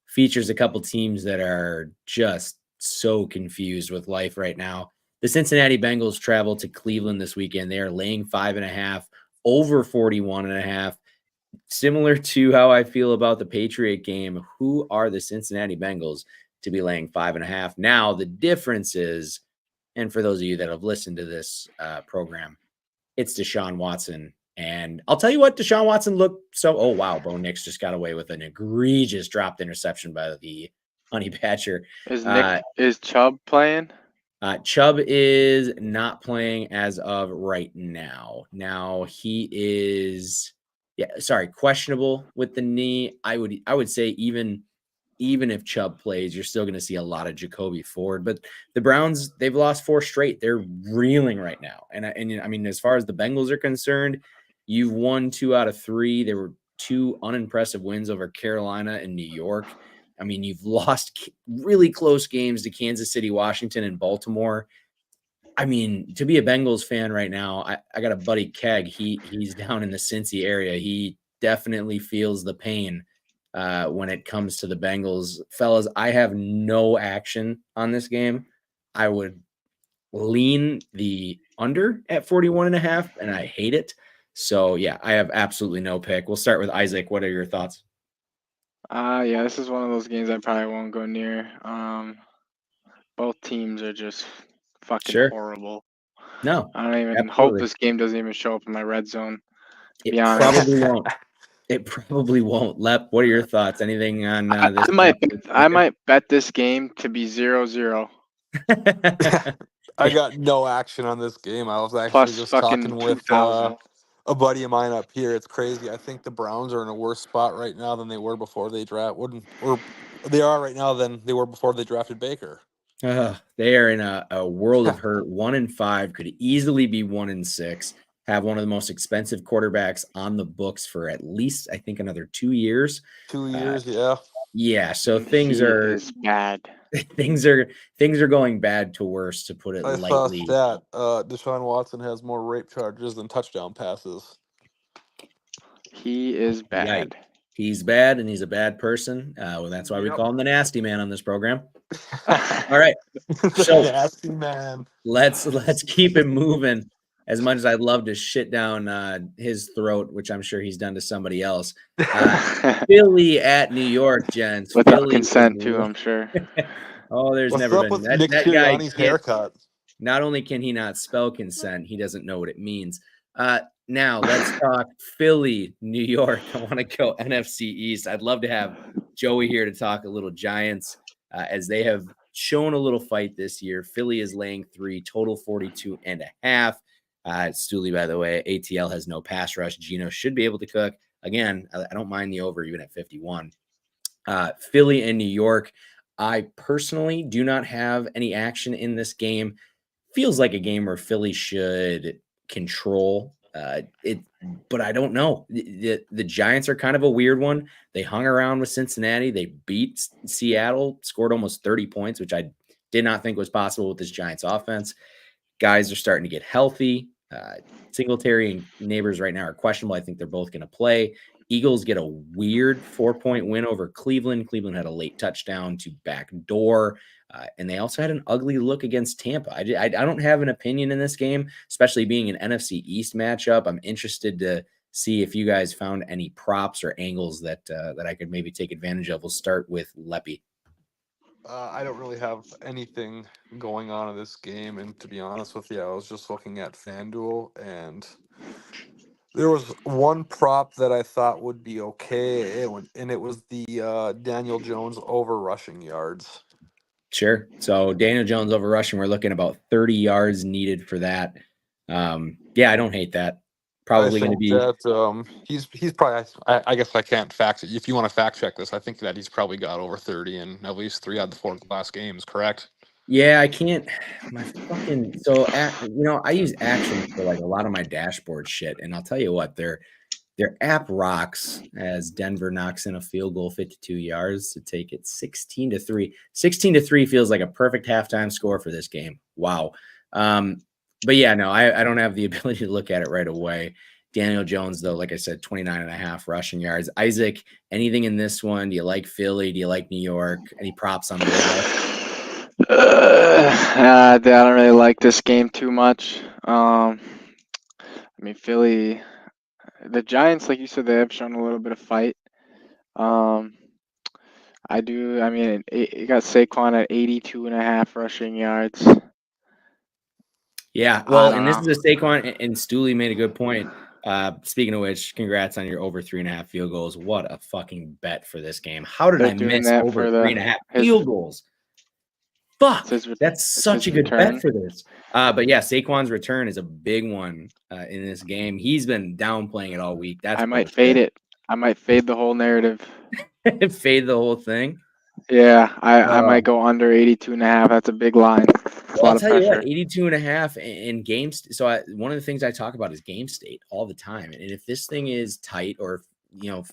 features a couple teams that are just so confused with life right now. The Cincinnati Bengals travel to Cleveland this weekend. They are laying 5.5 over 41.5. Similar to how I feel about the Patriot game, who are the Cincinnati Bengals to be laying 5.5? Now, the difference is, and for those of you that have listened to this program, it's Deshaun Watson. And I'll tell you what, Deshaun Watson looked so, oh, wow, Bo Nix just got away with an egregious dropped interception by the Honey Badger. Is Chubb playing? Chubb is not playing as of right now. Now he is, questionable with the knee. I would say even if Chubb plays, you're still going to see a lot of Jacoby Ford. But the Browns, they've lost 4 straight. They're reeling right now. And I mean, as far as the Bengals are concerned, you've won 2 out of 3. There were 2 unimpressive wins over Carolina and New York. I mean, you've lost really close games to Kansas City, Washington, and Baltimore. I mean, to be a Bengals fan right now, I got a buddy Keg. He's down in the Cincy area. He definitely feels the pain when it comes to the Bengals. Fellas, I have no action on this game. I would lean the under at 41.5, and I hate it. So yeah, I have absolutely no pick. We'll start with Isaac. What are your thoughts? Yeah, this is one of those games I probably won't go near. Both teams are just fucking Sure. horrible. No, I don't even hope absolutely. this game doesn't even show up in my red zone. To be It honest, probably won't. It probably won't. Lep, what are your thoughts? Anything on this? I might bet this game to be 0-0 I got no action on this game. I was actually plus just fucking talking with 2,000. a buddy of mine up here. It's crazy. I think the Browns are in a worse spot right now than they were before they or they are right now than they were before they drafted Baker. They are in a world of hurt. 1-5 could easily be 1-6. Have one of the most expensive quarterbacks on the books for at least, I think, another 2 years. 2 years, yeah. Yeah, so And things he are is bad. things are going bad to worse, to put it I saw a lightly. stat. Deshaun Watson has more rape charges than touchdown passes. He is bad. Yikes. He's bad, and he's a bad person. Well, that's why we call him the nasty man on this program. All right, so Nasty man. let's keep it moving. As much as I'd love to shit down his throat, which I'm sure he's done to somebody else. Philly at New York, gents. Without Philly consent too, I'm sure. Oh, there's What's never up been with that, Nick that guy. Sirianni's haircut? Not only can he not spell consent, he doesn't know what it means. Now let's talk Philly, New York. I want to go NFC East. I'd love to have Joey here to talk a little Giants, as they have shown a little fight this year. Philly is laying 3, total 42.5. Stooley, by the way, ATL has no pass rush. Geno should be able to cook. Again, I don't mind the over even at 51. Philly and New York. I personally do not have any action in this game. Feels like a game where Philly should control it, but I don't know. The Giants are kind of a weird one. They hung around with Cincinnati. They beat Seattle, scored almost 30 points, which I did not think was possible with this Giants offense. Guys are starting to get healthy. Singletary and Neighbors right now are questionable. I think they're both going to play. Eagles get a weird 4-point win over Cleveland. Cleveland had a late touchdown to backdoor. And they also had an ugly look against Tampa. I don't have an opinion in this game, especially being an NFC East matchup. I'm interested to see if you guys found any props or angles that I could maybe take advantage of. We'll start with Leppy. I don't really have anything going on in this game, and to be honest with you, I was just looking at FanDuel, and there was one prop that I thought would be okay, and it was the Daniel Jones over rushing yards. Sure. So Daniel Jones over rushing, we're looking about 30 yards needed for that. Yeah, I don't hate that. Probably going to be that he's probably. I guess I can't fact it. If you want to fact check this, I think that he's probably got over 30 in at least 3 out of the 4 last games. Correct? Yeah, I can't. My fucking I use Action for like a lot of my dashboard shit, and I'll tell you what, their app rocks as Denver knocks in a field goal 52 yards to take it 16-3. 16-3 feels like a perfect halftime score for this game. Wow. But yeah, no, I don't have the ability to look at it right away. Daniel Jones, though, like I said, 29.5 rushing yards. Isaac, anything in this one? Do you like Philly? Do you like New York? Any props on the way? I don't really like this game too much. I mean, Philly, the Giants, like you said, they have shown a little bit of fight. I do. I mean, it got Saquon at 82.5 rushing yards. Yeah, well, and this is a Saquon, and Stooley made a good point. Speaking of which, congrats on your over 3.5 field goals. What a fucking bet for this game. How did I miss over 3.5 field goals? Fuck, that's such a good bet for this. But yeah, Saquon's return is a big one in this game. He's been downplaying it all week. I might fade it. I might fade the whole narrative. Fade the whole thing? Yeah, I might go under 82.5. That's a big line. Well, I'll tell you what, 82.5 in games. So one of the things I talk about is game state all the time. And if this thing is tight, or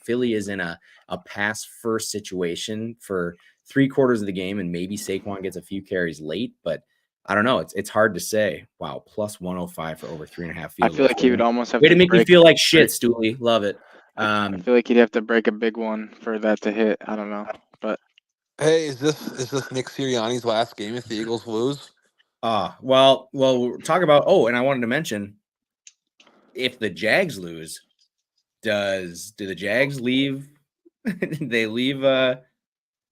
Philly is in a pass first situation for 3/4 of the game, and maybe Saquon gets a few carries late, but I don't know. It's hard to say. Wow, plus 105 for over 3.5 field goals. I feel like he would almost have to make me feel like shit, Stooley. Love it. I feel like he'd have to break a big one for that to hit. I don't know, but hey, is this Nick Sirianni's last game if the Eagles lose? Well, we'll talk about. Oh, and I wanted to mention, if the Jags lose, do the Jags leave? They leave in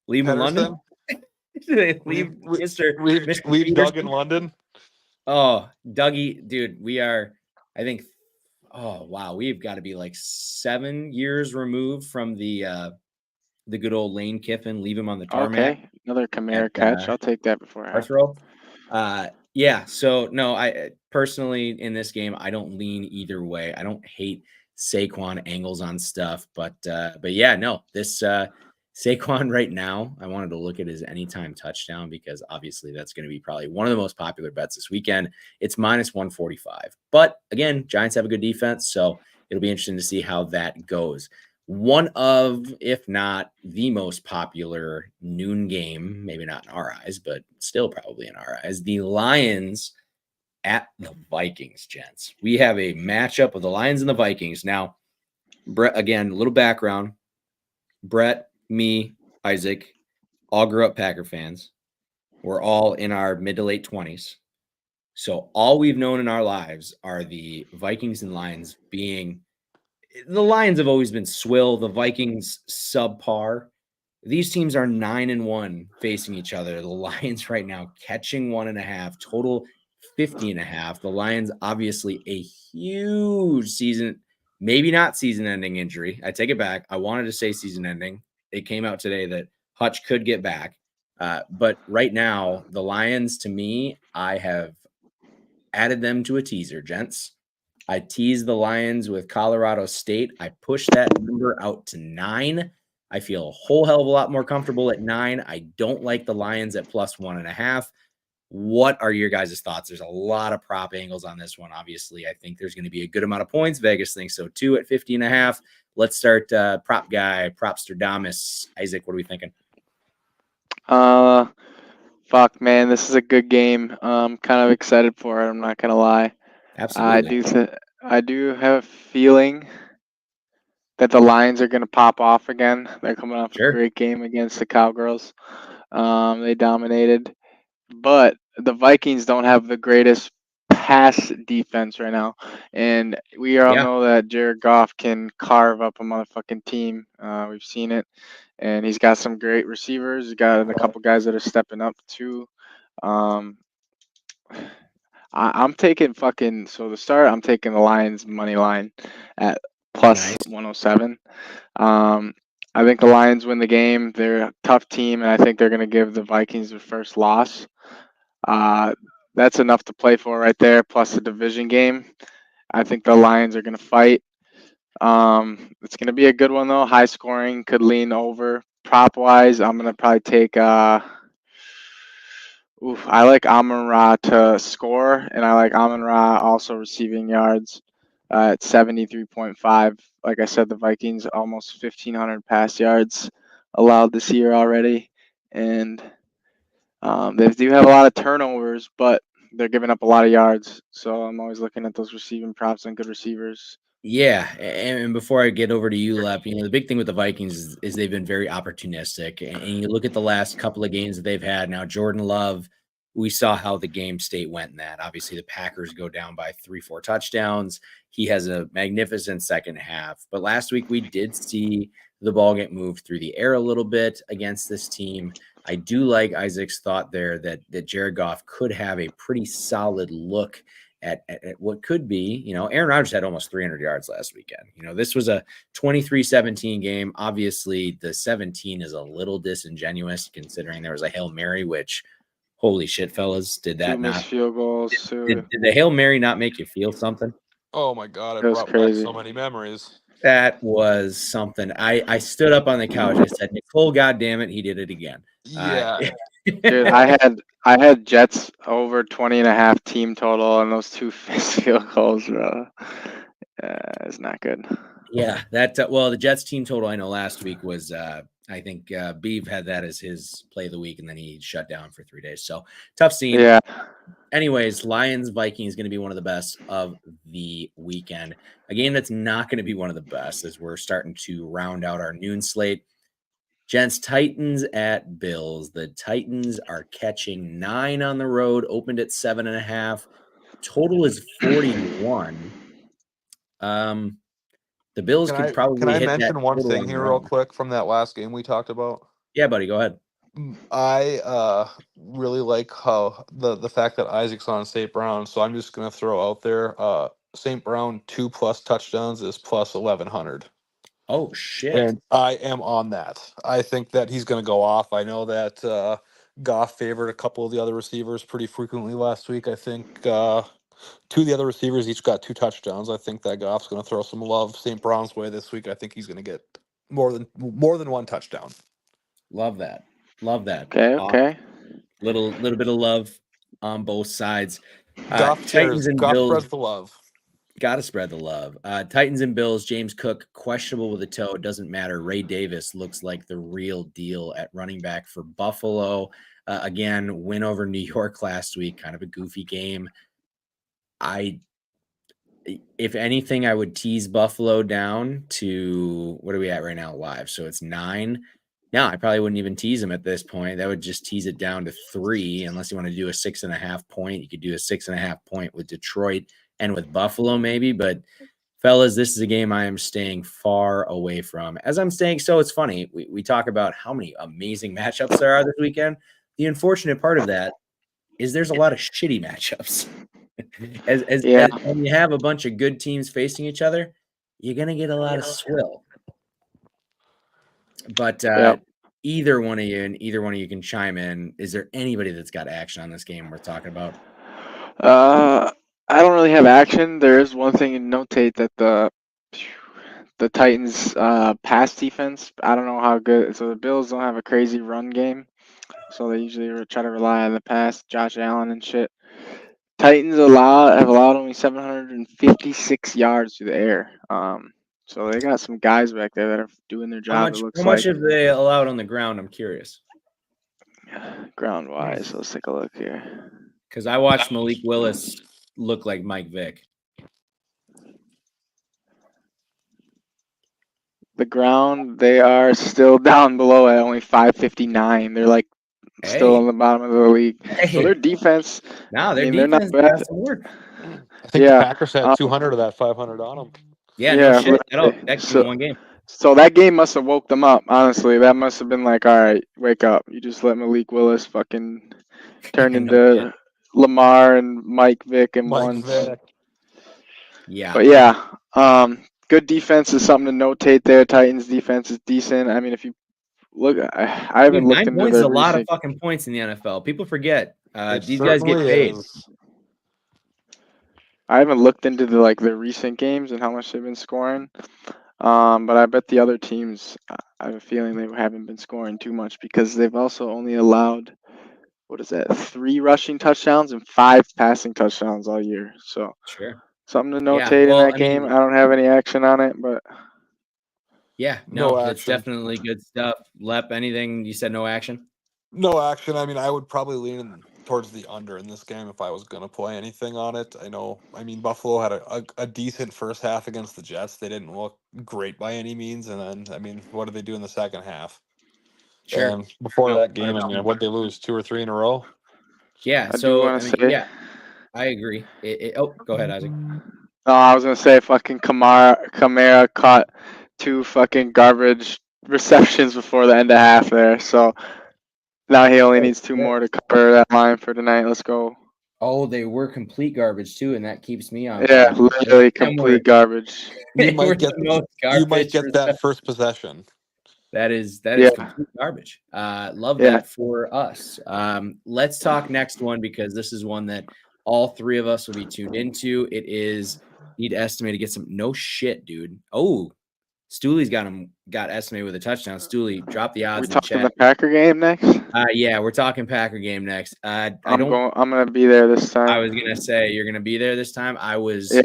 London? Pedersen, Do they leave, leave Mr. leave Doug in Peterson? London. Oh, Dougie, dude, we are, I think, oh wow, we've got to be like 7 years removed from the good old Lane Kiffin, leave him on the tarmac Okay, another at Kamara catch. I'll take that before half. Arthro. Yeah, so no, I personally in this game, I don't lean either way. I don't hate Saquon angles on stuff, but yeah, no, this Saquon right now, I wanted to look at his anytime touchdown because obviously that's going to be probably one of the most popular bets this weekend. It's minus 145. But again, Giants have a good defense, so it'll be interesting to see how that goes. One of, if not the most popular noon game, maybe not in our eyes, but still probably in our eyes, the Lions at the Vikings, gents. We have a matchup of the Lions and the Vikings. Now, Brett, again, a little background. Brett, me, Isaac, all grew up Packer fans. We're all in our mid to late 20s. So all we've known in our lives are the Vikings and Lions being the Lions have always been swill, the Vikings subpar. These teams are 9-1 facing each other. The Lions right now catching 1.5, total 50.5. The Lions obviously a huge season, maybe not season-ending injury. I take it back. I wanted to say season-ending. It came out today that Hutch could get back. But right now, the Lions, to me, I have added them to a teaser, gents. I teased the Lions with Colorado State. I pushed that number out to 9. I feel a whole hell of a lot more comfortable at 9. I don't like the Lions at plus 1.5. What are your guys' thoughts? There's a lot of prop angles on this one. Obviously, I think there's going to be a good amount of points. Vegas thinks so too at 50.5. Let's start prop guy, Propsterdamus. Isaac, what are we thinking? Fuck, man, this is a good game. I'm kind of excited for it. I'm not gonna lie. Absolutely. I do have a feeling that the Lions are gonna pop off again. They're coming off a Sure. great game against the Cowgirls. They dominated, but the Vikings don't have the greatest pass defense right now, and we all Yeah. know that Jared Goff can carve up a motherfucking team. We've seen it, and he's got some great receivers. He's got a couple guys that are stepping up too. Um, I'm taking fucking so to start. I'm taking the Lions money line at plus Nice. 107. I think the Lions win the game. They're a tough team, and I think they're going to give the Vikings their first loss. That's enough to play for right there. Plus the division game. I think the Lions are going to fight. It's going to be a good one though. High scoring, could lean over. Prop wise, I'm going to probably take. I like Amon Ra to score, and I like Amon Ra also receiving yards at 73.5. Like I said, the Vikings almost 1,500 pass yards allowed this year already, and they do have a lot of turnovers, but they're giving up a lot of yards. So I'm always looking at those receiving props and good receivers. Yeah, and before I get over to you, Lep, the big thing with the Vikings is they've been very opportunistic. And you look at the last couple of games that they've had. Now, Jordan Love, we saw how the game state went in that. Obviously, the Packers go down by 3-4 touchdowns. He has a magnificent second half. But last week, we did see the ball get moved through the air a little bit against this team. I do like Isaac's thought there that Jared Goff could have a pretty solid look at what could be, Aaron Rodgers had almost 300 yards last weekend. This was a 23-17 game. Obviously, the 17 is a little disingenuous considering there was a Hail Mary, which, holy shit, fellas, did that Two missed not? field goals. Did the Hail Mary not make you feel something? Oh my god, It it was brought back crazy. so many memories. That was something. I stood up on the couch. I said, Nicole, goddamn it, he did it again. Yeah. Dude, I had Jets over 20.5 team total, and those two missed field goals, bro. It's not good. Yeah, the Jets team total I know last week was I think Beeve had that as his play of the week, and then he shut down for 3 days. So tough scene. Yeah. Anyways, Lions Vikings going to be one of the best of the weekend. A game that's not going to be one of the best as we're starting to round out our noon slate. Gents, Titans at Bills. The Titans are catching 9 on the road, opened at 7.5. Total is 41. The Bills Can could probably I hit that mention one total thing on here their real own. quick from that last game we talked about? Yeah, buddy, go ahead. I really like how the fact that Isaac's on St. Brown, so I'm just gonna throw out there St. Brown 2+ touchdowns is plus 1100. Oh shit. And I am on that. I think that he's gonna go off. I know that Goff favored a couple of the other receivers pretty frequently last week. I think two of the other receivers each got 2 touchdowns. I think that Goff's gonna throw some love St. Brown's way this week. I think he's gonna get more than 1 touchdown. Love that. Love that. Okay, okay. Little bit of love on both sides. Goff cares. Titans and Goff Bills. spreads the love. Got to spread the love. Titans and Bills, James Cook, questionable with a toe. It doesn't matter. Ray Davis looks like the real deal at running back for Buffalo. Again, win over New York last week. Kind of a goofy game. If anything, I would tease Buffalo down to, what are we at right now live? So it's 9. No, I probably wouldn't even tease them at this point. That would just tease it down to 3, unless you want to do a 6.5 point. You could do a 6.5 point with Detroit and with Buffalo, maybe. But fellas, this is a game I am staying far away from. As I'm staying, so it's funny. We talk about how many amazing matchups there are this weekend. The unfortunate part of that is there's a lot of shitty matchups. As when you have a bunch of good teams facing each other, you're gonna get a lot of swill. But either one of you can chime in. Is there anybody that's got action on this game worth talking about? I don't really have action. There is one thing to notate that the Titans pass defense, I don't know how good. So the Bills don't have a crazy run game, so they usually try to rely on the pass, Josh Allen and shit. Titans have allowed only 756 yards through the air. So they got some guys back there that are doing their job. How much have they allowed on the ground? I'm curious. Ground wise, let's take a look here. Because I watched Malik Willis look like Mike Vick. The ground, they are still down below at only 559. They're like still on the bottom of the league. So their defense, they're not bad. I think the Packers had 200 of that 500 on them. Yeah, no shit. That could be one game. So that game must have woke them up. Honestly, that must have been like, all right, wake up. You just let Malik Willis fucking turn into Lamar and Mike Vick and once. Yeah. But yeah, good defense is something to notate there. Titans defense is decent. I mean, if you look, I haven't looked into 9 points is a lot of fucking points in the NFL. People forget these guys get paid. I haven't looked into the recent games and how much they've been scoring. But I bet the other teams, I have a feeling they haven't been scoring too much because they've also only allowed, 3 rushing touchdowns and 5 passing touchdowns all year. So something to notate in that game. I don't have any action on it, but yeah, no, that's definitely good stuff. Lep, anything? You said no action? No action. I mean, I would probably lean towards the under in this game if I was going to play anything on it. I mean, Buffalo had a decent first half against the Jets. They didn't look great by any means. And then, I mean, what did they do in the second half? Sure. And before that game, I mean, what did they lose? 2 or 3 in a row? Yeah. I agree. Go ahead, Isaac. No, I was going to say fucking Kamara caught 2 fucking garbage receptions before the end of half there. So now he only needs 2 more to cover that line for tonight. Let's go. Oh, they were complete garbage too, and that keeps me on. Yeah, literally complete garbage. You might get that first possession. That is complete garbage. Love that for us. Let's talk next one because this is one that all 3 of us will be tuned into. It is need to estimate to get some no shit, dude. Oh, Stooley's got estimated with a touchdown. Stooley, drop the odds. We talking the Packer game next? Yeah, we're talking Packer game next. I'm gonna be there this time. I was gonna say you're gonna be there this time. I was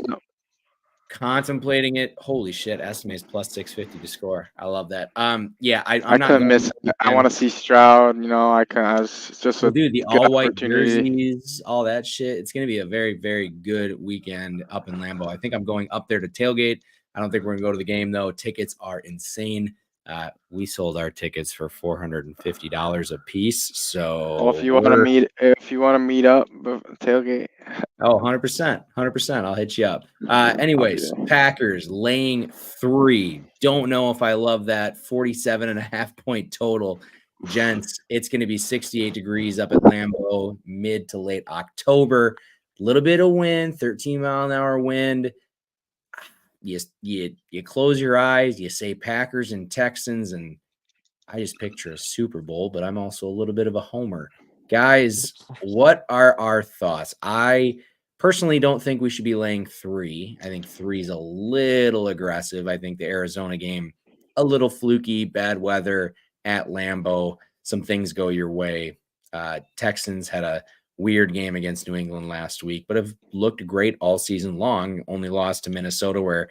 contemplating it. Holy shit! Estimate is plus 650 to score. I love that. Yeah, I couldn't miss it. I want to see Stroud. It's just the all white jerseys, all that shit. It's gonna be a very, very good weekend up in Lambeau. I think I'm going up there to tailgate. I don't think we're gonna go to the game though. Tickets are insane. We sold our tickets for $450 a piece. So Well, if you want to meet up, tailgate. Oh, 100%. 100%. I'll hit you up. I'll be Anyways, there. Packers laying 3. Don't know if I love that 47.5 point total. Gents, it's going to be 68 degrees up at Lambeau, mid to late October. Little bit of wind, 13-mile-an-hour wind. You close your eyes, you say Packers and Texans, and I just picture a Super Bowl, but I'm also a little bit of a homer. Guys, what are our thoughts? I personally don't think we should be laying 3. I think 3 is a little aggressive. I think the Arizona game, a little fluky, bad weather at Lambeau. Some things go your way. Texans had a weird game against New England last week, but have looked great all season long. Only lost to Minnesota, where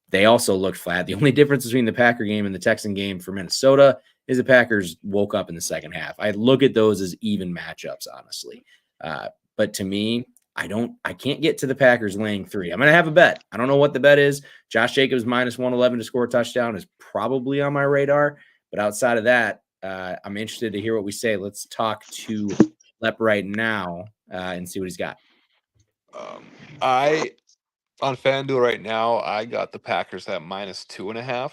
they also looked flat. The only difference between the Packer game and the Texan game for Minnesota is the Packers woke up in the second half. I look at those as even matchups, honestly. But to me, I can't get to the Packers laying 3. I'm going to have a bet. I don't know what the bet is. Josh Jacobs minus 111 to score a touchdown is probably on my radar. But outside of that, I'm interested to hear what we say. Let's talk to Lep right now and see what he's got. On FanDuel right now, I got the Packers at minus 2.5.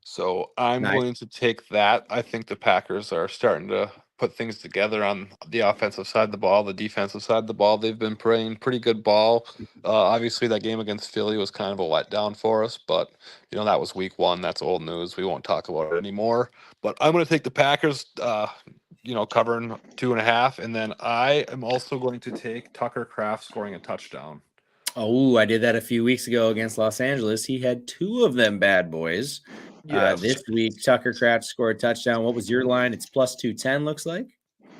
So I'm Nice. going to take that. I think the Packers are starting to put things together on the offensive side of the ball, the defensive side of the ball. They've been playing pretty good ball. Obviously, that game against Philly was kind of a letdown for us, but that was week 1. That's old news. We won't talk about it anymore. But I'm going to take the Packers. Covering 2.5, and then I am also going to take Tucker Kraft scoring a touchdown. Oh, I did that a few weeks ago against Los Angeles. He had 2 of them bad boys. Yes. This week, Tucker Kraft scored a touchdown. What was your line? It's plus 210, looks like.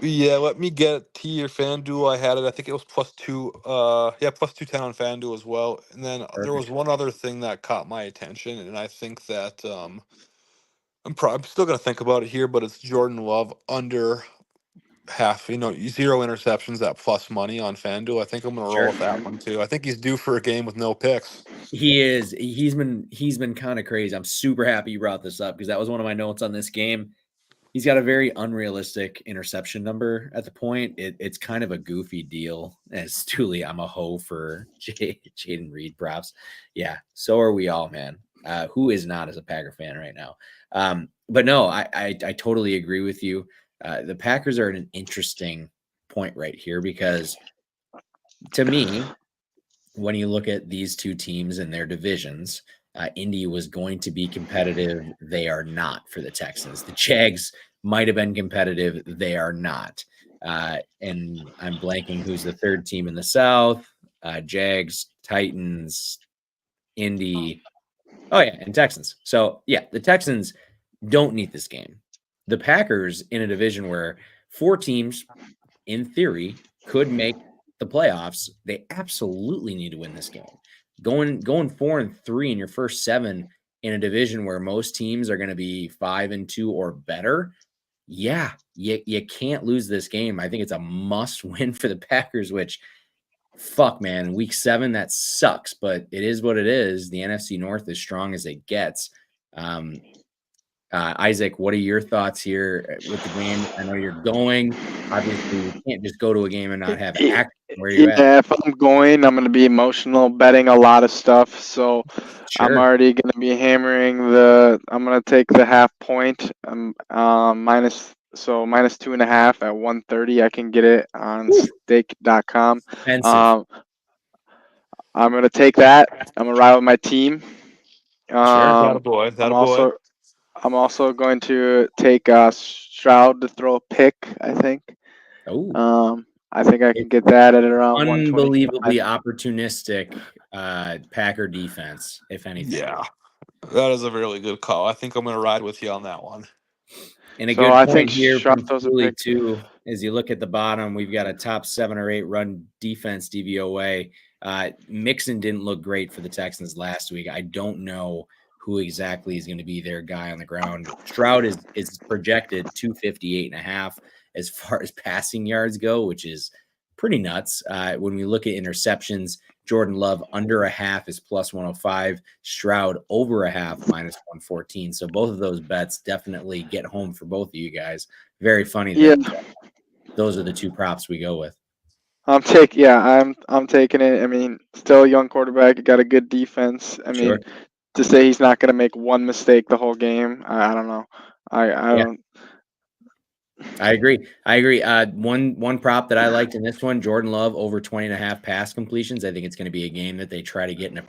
Yeah, let me get T or FanDuel. I had it. I think it was plus 2. Plus 210 on FanDuel as well. And then there was one other thing that caught my attention, and I think that I'm still gonna think about it here, but it's Jordan Love under half. 0 interceptions at plus money on FanDuel. I think I'm gonna roll with that one too. I think he's due for a game with no picks. He is. He's been kind of crazy. I'm super happy you brought this up because that was one of my notes on this game. He's got a very unrealistic interception number at the point. It's kind of a goofy deal. As truly, I'm a hoe for Jaden Reed props. Yeah, so are we all, man. Who is not as a Packer fan right now? But no, I totally agree with you. The Packers are at an interesting point right here because to me, when you look at these two teams and their divisions, Indy was going to be competitive. They are not for the Texans. The Jags might have been competitive. They are not. And I'm blanking who's the third team in the South. Jags, Titans, Indy. Oh, yeah, and Texans. So, yeah, the Texans don't need this game. The Packers in a division where 4 teams, in theory, could make the playoffs, they absolutely need to win this game. Going 4-3 in your first 7 in a division where most teams are going to be 5-2 or better. Yeah, you can't lose this game. I think it's a must win for the Packers, which fuck, man, week 7, that sucks, but it is what it is. The NFC North is strong as it gets. Isaac, what are your thoughts here with the game? I know you're going. Obviously, you can't just go to a game and not have action. Where are you at? Yeah, if I'm going, I'm going to be emotional, betting a lot of stuff. So I'm already going to be hammering I'm going to take the half point. Minus 2.5 at 130. I can get it on stake.com. I'm going to take that. I'm going to ride with my team. I'm also going to take Stroud to throw a pick, I think. I think I can get that at around unbelievably opportunistic Packer defense, if anything. Yeah, that is a really good call. I think I'm going to ride with you on that one. And a good point here from Philly, too, as you look at the bottom, we've got a top 7 or 8 run defense DVOA. Mixon didn't look great for the Texans last week. I don't know who exactly is going to be their guy on the ground. Stroud is projected 258.5 as far as passing yards go, which is pretty nuts. When we look at interceptions, Jordan Love under a half is plus 105. Stroud over a half minus 114. So both of those bets definitely get home for both of you guys. Very funny Yeah, that those are the two props we go with. I'm taking it. I mean, still a young quarterback, got a good defense. I mean, Sure. to say he's not going to make one mistake the whole game, I don't know. I Yeah. don't. I agree. One prop that I liked in this one, Jordan Love over 20 and a half pass completions. I think it's going to be a game that they try to get in a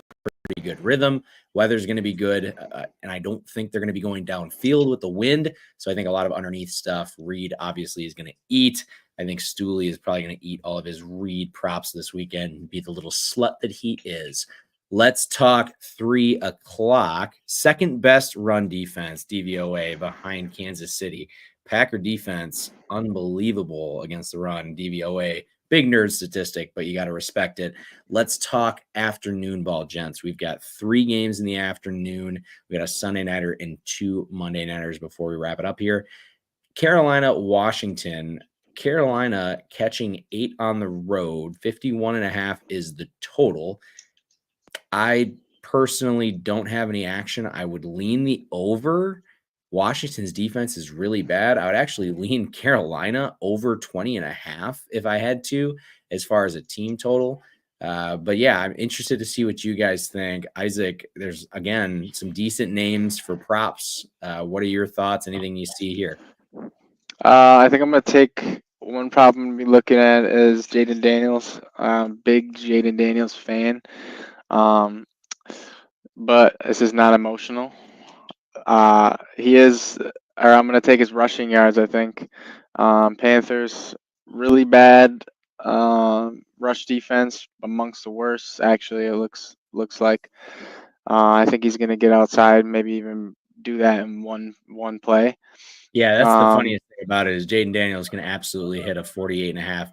pretty good rhythm. Weather's going to be good, and I don't think they're going to be going downfield with the wind. So I think a lot of underneath stuff. Reed obviously is going to eat. I think Stooley is probably going to eat all of his Reed props this weekend and be the little slut that he is. Let's talk 3 o'clock. Second best run defense, DVOA, behind Kansas City. Packer defense, unbelievable against the run. DVOA, big nerd statistic, but you got to respect it. Let's talk afternoon ball, gents. We've got 3 games in the afternoon. We got a Sunday nighter and 2 Monday nighters before we wrap it up here. Carolina, Washington. Carolina catching 8 on the road. 51.5 is the total. I personally don't have any action. I would lean the over. Washington's defense is really bad. I would actually lean Carolina over 20.5 if I had to, as far as a team total. But yeah, I'm interested to see what you guys think. Isaac, there's again some decent names for props. What are your thoughts? Anything you see here? I think I'm going to take one problem to be looking at is Jaden Daniels. Big Jaden Daniels fan. But this is not emotional. He is, or I'm going to take his rushing yards, I think. Panthers, really bad rush defense, amongst the worst, actually, it looks like. I think he's going to get outside, maybe even do that in one play. Yeah, that's the funniest thing about it is Jaden Daniels can absolutely hit a 48.5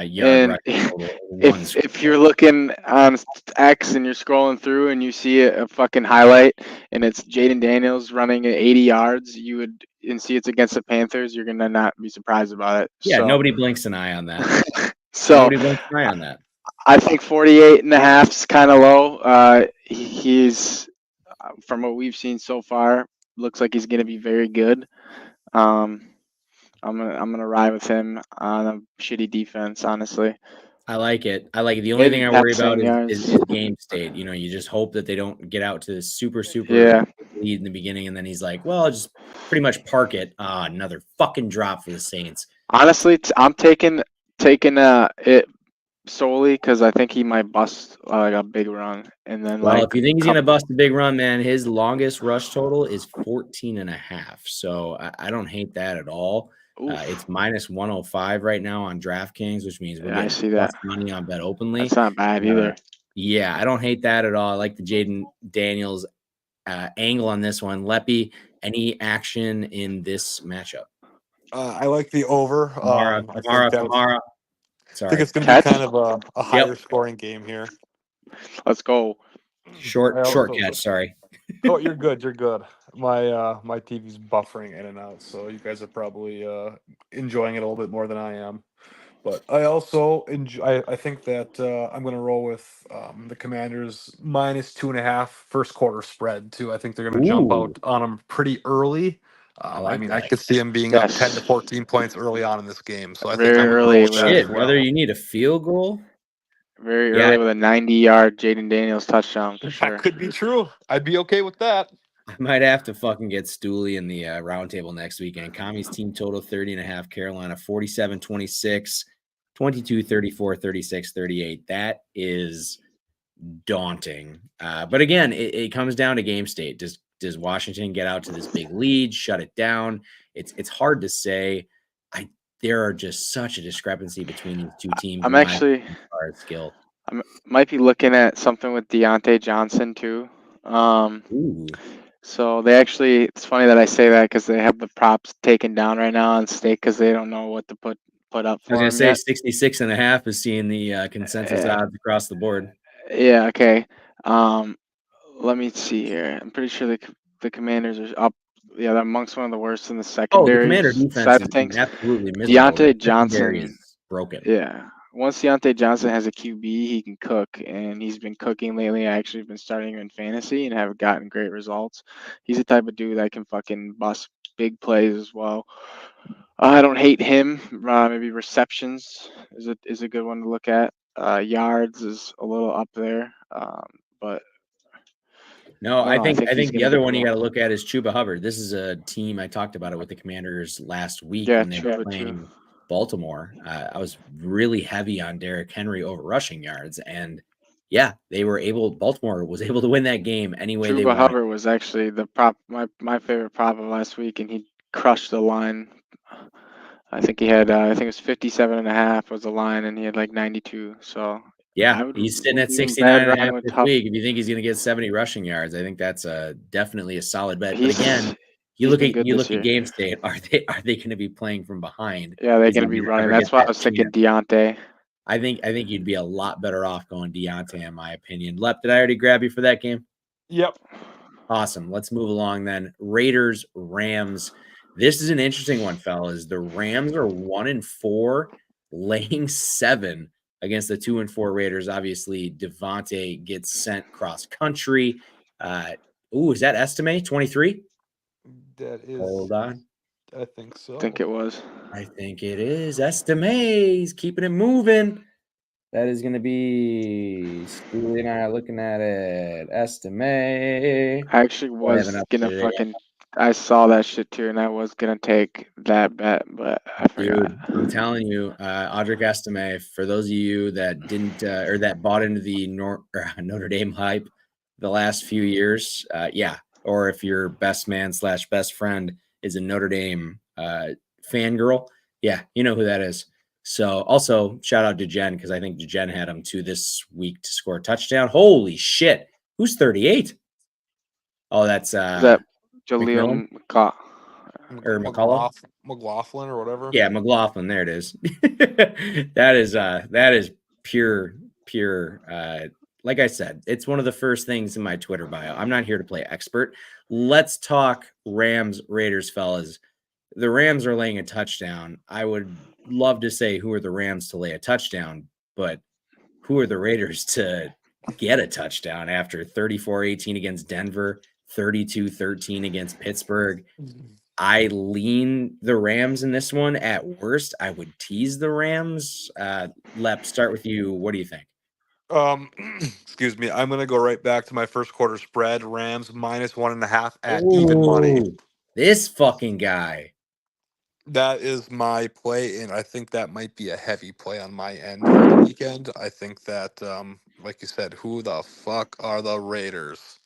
yard And rushing total in one if you're looking on X and you're scrolling through and you see a fucking highlight and it's Jaden Daniels running at 80 yards, you would and see it's against the Panthers, you're gonna not be surprised about it. Yeah, So, nobody blinks an eye on that. so Nobody blinks an eye on that. I think 48.5 is kind of low. He's from what we've seen so far, looks like he's gonna be very good. I'm gonna ride with him on a shitty defense, honestly. I like it. The only Maybe thing I worry passing about yards. is game state. You know, you just hope that they don't get out to this super Yeah. lead in the beginning, and then he's like, "Well, I'll just pretty much park it." Another fucking drop for the Saints. Honestly, I'm taking it solely because I think he might bust like a big run, and then Well, like if you think he's gonna bust a big run, man, his longest rush total is 14.5. So I don't hate that at all. It's minus 105 right now on DraftKings, which means we're Yeah, I getting see plus that. money on Bet Openly. That's not bad either. Yeah, I don't hate that at all. I like the Jaden Daniels angle on this one. Leppy, any action in this matchup? I like the over. Kamara. I think it's going to be kind of a higher scoring game here. Let's go. Short catch. Sorry. Oh, you're good. You're good. My TV's buffering in and out, so you guys are probably enjoying it a little bit more than I am. But I also enjoy. I think that I'm going to roll with the Commanders minus 2.5 first quarter spread too. I think they're going to jump out on them pretty early. I could see them being up 10 to 14 points early on in this game. So I think Very I'm going to early roll with that as well. Whether you need a field goal. Very early with a 90-yard Jaden Daniels touchdown for sure. That could be true. I'd be okay with that. I might have to fucking get Stooley in the roundtable next weekend. Kami's team total 30.5, Carolina 47-26, 22-34, 36-38. That is daunting. But again, it comes down to game state. Does Washington get out to this big lead, shut it down? It's hard to say. There are just such a discrepancy between these two teams. I'm actually skill. I might be looking at something with Deontay Johnson too. So they actually, it's funny that I say that because they have the props taken down right now on stake because they don't know what to put up for. I was going to say 66.5 is seeing the consensus odds across the board. Yeah. Okay. Let me see here. I'm pretty sure the Commanders are up. Yeah, they're amongst one of the worst in the secondary. The Commander defense side of things. is absolutely miserable. Deontay Johnson is broken. Yeah, once Deontay Johnson has a QB, he can cook, and he's been cooking lately. I actually been starting him in fantasy and have gotten great results. He's the type of dude that can fucking bust big plays as well. I don't hate him. Maybe receptions is a good one to look at. Yards is a little up there, but No, I don't know. I I think he's think the gonna other get one the you got to role. look at is Chuba Hubbard. This is a team I talked about it with the Commanders last week Yeah, when they were Chuba too. playing Baltimore. I was really heavy on Derrick Henry over rushing yards, and yeah, Baltimore was able to win that game any way they Chuba wanted. Hubbard was actually the prop, my favorite prop of last week, and he crushed the line. I think he had, I think it was 57.5 was the line, and he had like 92. So Yeah, I he's sitting wouldn't at even bad 69 and a riding half with this Hubbard. week. If you think he's going to get 70 rushing yards, I think that's definitely a solid bet. But He's again, he's been good you this look at year. game state. Are they going to be playing from behind? Yeah, they're Is he gonna be going to running. ever get That's why I that was thinking chance? Deontay. I think you'd be a lot better off going Deontay, in my opinion. Lep, did I already grab you for that game? Yep. Awesome. Let's move along then. Raiders, Rams. This is an interesting one, fellas. The Rams are 1-4, laying 7 against the 2-4 Raiders. Obviously, Devontae gets sent cross country. Is that estimate 23? That is, Hold on. I think so. I think it was. I think it is. Estimate. He's keeping it moving. That is going to be Stewie and I are looking at it. Estimate. I actually I haven't was gonna updated it yet. fucking. I saw that shit too, and I was gonna take that bet, but I forgot. Dude, I'm telling you, Audric Estime, for those of you that didn't or that bought into the Notre Dame hype the last few years, yeah, or if your best man / best friend is a Notre Dame fangirl, yeah, you know who that is. So also shout out to Jen because I think Jen had him too this week to score a touchdown. Holy shit. Who's 38? Oh, that's Is that McMillan Jaleel McCaw? or McCullough. McLaughlin or whatever. Yeah, McLaughlin. There it is. That is pure. Like I said, it's one of the first things in my Twitter bio. I'm not here to play expert. Let's talk Rams Raiders, fellas. The Rams are laying a touchdown. I would love to say who are the Rams to lay a touchdown, but who are the Raiders to get a touchdown after 34-18 against Denver, 32-13 against Pittsburgh? I lean the Rams in this one. At worst, I would tease the Rams. Lep, start with you. What do you think? Excuse me. I'm gonna go right back to my first quarter spread. Rams -1.5 at even money. This fucking guy. That is my play, and I think that might be a heavy play on my end for the weekend. I think that, like you said, who the fuck are the Raiders?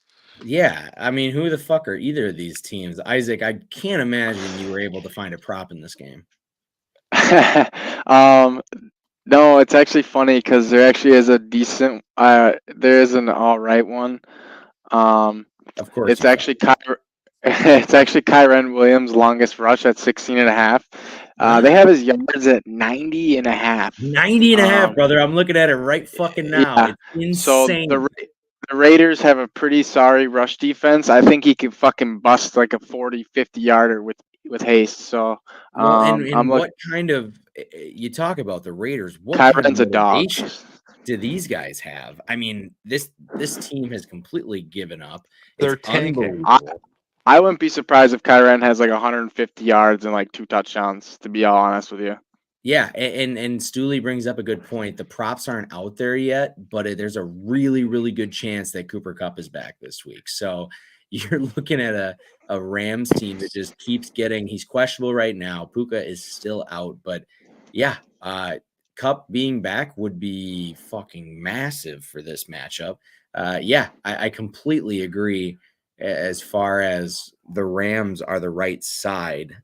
Yeah, I mean, who the fuck are either of these teams? Isaac, I can't imagine you were able to find a prop in this game. No, it's actually funny because there actually is a decent. There is an all right one. Of course, It's actually it's actually Kyren Williams' longest rush at 16.5. They have his yards at 90.5. 90.5, brother. I'm looking at it right fucking now. Yeah. It's So insane. the Raiders have a pretty sorry rush defense. I think he could fucking bust like a 40, 50 yarder with haste. So Well, I'm and looking. what kind of you talk about the Raiders? What kind of Kyren's a dog. motivation do these guys have? I mean, this team has completely given up. They're It's tanking. unbelievable. I wouldn't be surprised if Kyren has like 150 yards and like 2 touchdowns, to be all honest with you. Yeah, and Stooley brings up a good point. The props aren't out there yet, but there's a really, really good chance that Cooper Kupp is back this week. So you're looking at a Rams team that just keeps getting. He's questionable right now. Puka is still out, but yeah, Kupp being back would be fucking massive for this matchup. Yeah, I completely agree. As far as the Rams are the right side.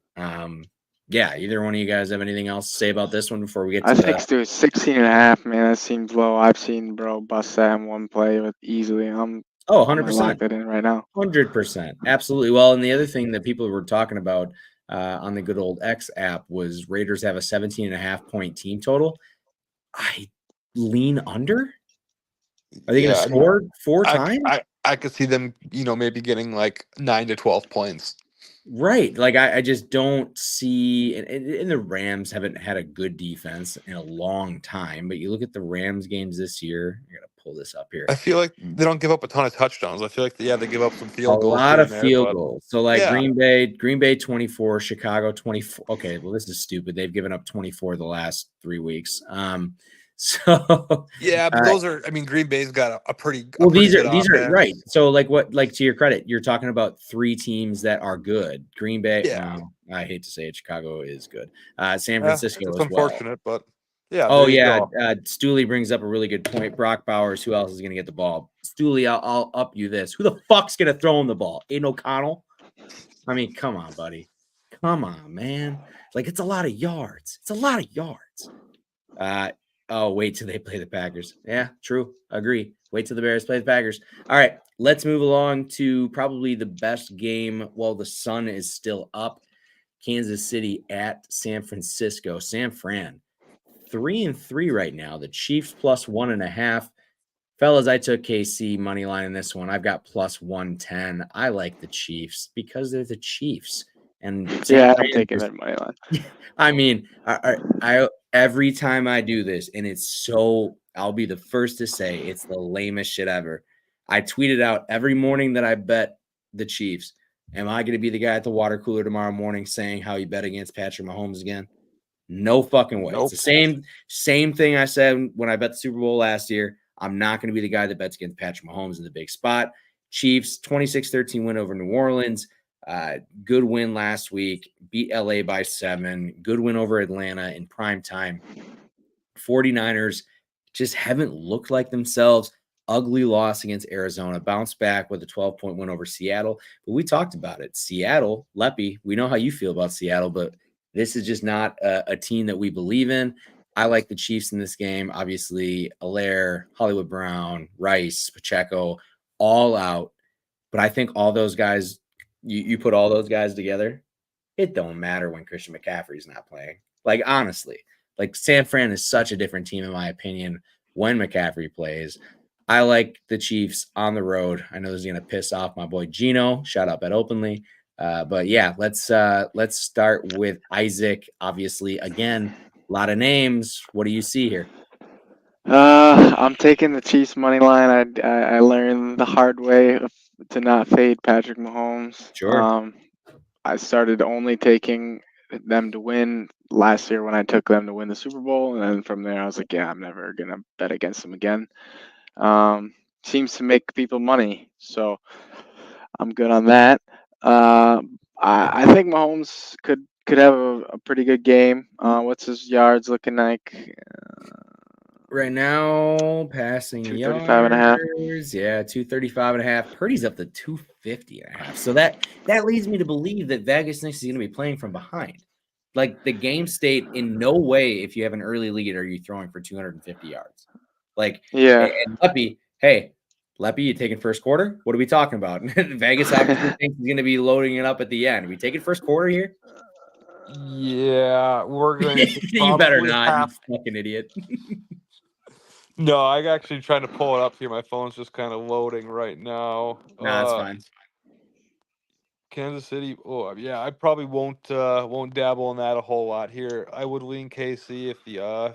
Yeah, either one of you guys have anything else to say about this one before we get to I think dude, 16.5, man, that seems low. I've seen bro bust that in one play with easily. I'm gonna lock 100%. that in right now. 100%. Absolutely. Well, and the other thing that people were talking about on the good old X app was Raiders have a 17.5 point team total. I lean under. Are they going to score 4 times? I could see them, maybe getting like 9 to 12 points. Right. Like I just don't see and the Rams haven't had a good defense in a long time, but you look at the Rams games this year. I gotta pull this up here. I feel like they don't give up a ton of touchdowns. I feel like they give up some A field goals lot here of and there, field but goals. So like yeah. Green Bay 24, Chicago 24. Okay, well, this is stupid. They've given up 24 the last 3 weeks. So Yeah, but those are. I mean, Green Bay's got a pretty well, pretty good these are right. offense. So like to your credit, you're talking about 3 teams that are good. Green Bay, Yeah. well, I hate to say it, Chicago is good. San Yeah, Francisco it's as well. unfortunate, but yeah, Oh there you yeah, go. Stooley brings up a really good point. Brock Bowers, who else is going to get the ball? Stooley, I'll up you this. Who the fuck's going to throw him the ball? Aiden O'Connell? I mean, come on, buddy. Come on, man. Like, it's a lot of yards. It's a lot of yards. Oh, wait till they play the Packers. Yeah, true. Agree. Wait till the Bears play the Packers. All right, let's move along to probably the best game while the sun is still up. Kansas City at San Francisco. San Fran, 3-3 right now. The Chiefs plus 1.5. Fellas, I took KC money line in this one. I've got plus 110. I like the Chiefs because they're the Chiefs. And San Yeah, I'm Fran taking just, that money line. I mean, I every time I do this, and it's so, I'll be the first to say it's the lamest shit ever. I tweeted out every morning that I bet the Chiefs. Am I going to be the guy at the water cooler tomorrow morning saying how you bet against Patrick Mahomes again? No fucking way. Nope. It's the same thing I said when I bet the Super Bowl last year. I'm not going to be the guy that bets against Patrick Mahomes in the big spot. Chiefs 26-13 win over New Orleans. Good win last week. Beat LA by 7. Good win over Atlanta in prime time. 49ers just haven't looked like themselves. Ugly loss against Arizona. Bounced back with a 12-point win over Seattle. But we talked about it. Seattle, Leppy, we know how you feel about Seattle, but this is just not a team that we believe in. I like the Chiefs in this game. Obviously, Allaire, Hollywood Brown, Rice, Pacheco, all out. But I think all those guys, you put all those guys together, it don't matter when Christian McCaffrey's not playing. Like, honestly, like San Fran is such a different team, in my opinion, when McCaffrey plays. I like the Chiefs on the road. I know this is going to piss off my boy Gino. Shout out Bet Openly. But yeah, let's start with Isaac. Obviously, again, a lot of names. What do you see here? I'm taking the Chiefs money line. I learned the hard way to not fade Patrick Mahomes. Sure. I started only taking them to win last year when I took them to win the Super Bowl, and then from there I was like, yeah, I'm never gonna bet against them again. Seems to make people money, so I'm good on that. I think Mahomes could have a pretty good game. What's his yards looking like? Right now, passing 235.5. yards. Yeah, 235.5. Purdy's up to 250.5. So that leads me to believe that Vegas next is going to be playing from behind. Like the game state, in no way, if you have an early lead, are you throwing for 250 yards. Like, Yeah. and Leppy, hey, Leppy, you taking first quarter? What are we talking about? Vegas obviously thinks he's going to be loading it up at the end. Are we taking first quarter here? Yeah, we're going to You better probably not, have. you fucking idiot. No, I'm actually trying to pull it up here. My phone's just kind of loading right now. Nah, it's fine. Kansas City. Oh yeah, I probably won't dabble in that a whole lot here. I would lean KC if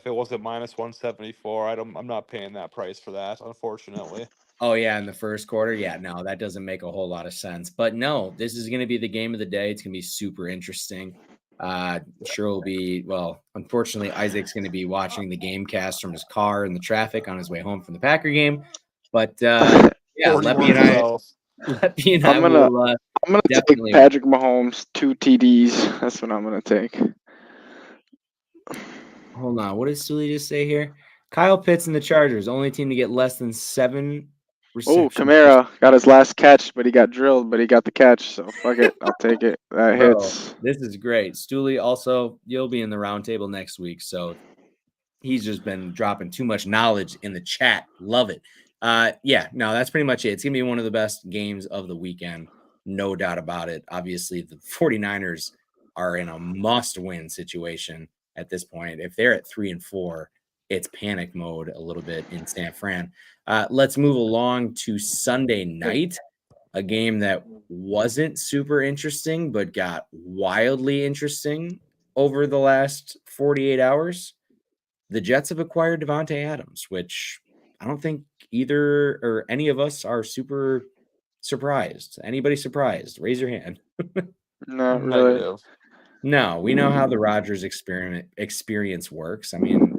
it was at minus 174. I'm not paying that price for that, unfortunately. Oh, yeah, in the first quarter? Yeah, no, that doesn't make a whole lot of sense. But no, this is going to be the game of the day. It's going to be super interesting. Sure will be, well, unfortunately, Isaac's going to be watching the game cast from his car in the traffic on his way home from the Packer game. But yeah, Leppy and I I'm will gonna take definitely. Patrick Mahomes 2 TDs. That's what I'm gonna take. Hold on. What did Sully just say here? Kyle Pitts and the Chargers, only team to get less than 7 Oh, receptions. Kamara got his last catch, but he got drilled, but he got the catch. So fuck it, I'll take it. That Bro, hits. this is great. Stooley, also, you'll be in the roundtable next week. So he's just been dropping too much knowledge in the chat. Love it. Yeah, no, that's pretty much it. It's going to be one of the best games of the weekend. No doubt about it. Obviously, the 49ers are in a must-win situation at this point. If they're at 3-4, it's panic mode a little bit in San Fran. Let's move along to Sunday night. a game that wasn't super interesting but got wildly interesting over the last 48 hours. The Jets have acquired Devontae Adams, which I don't think either or any of us are super surprised. Anybody surprised? Raise your hand. Not really. Negative. No, we know how the Rodgers experience works. I mean,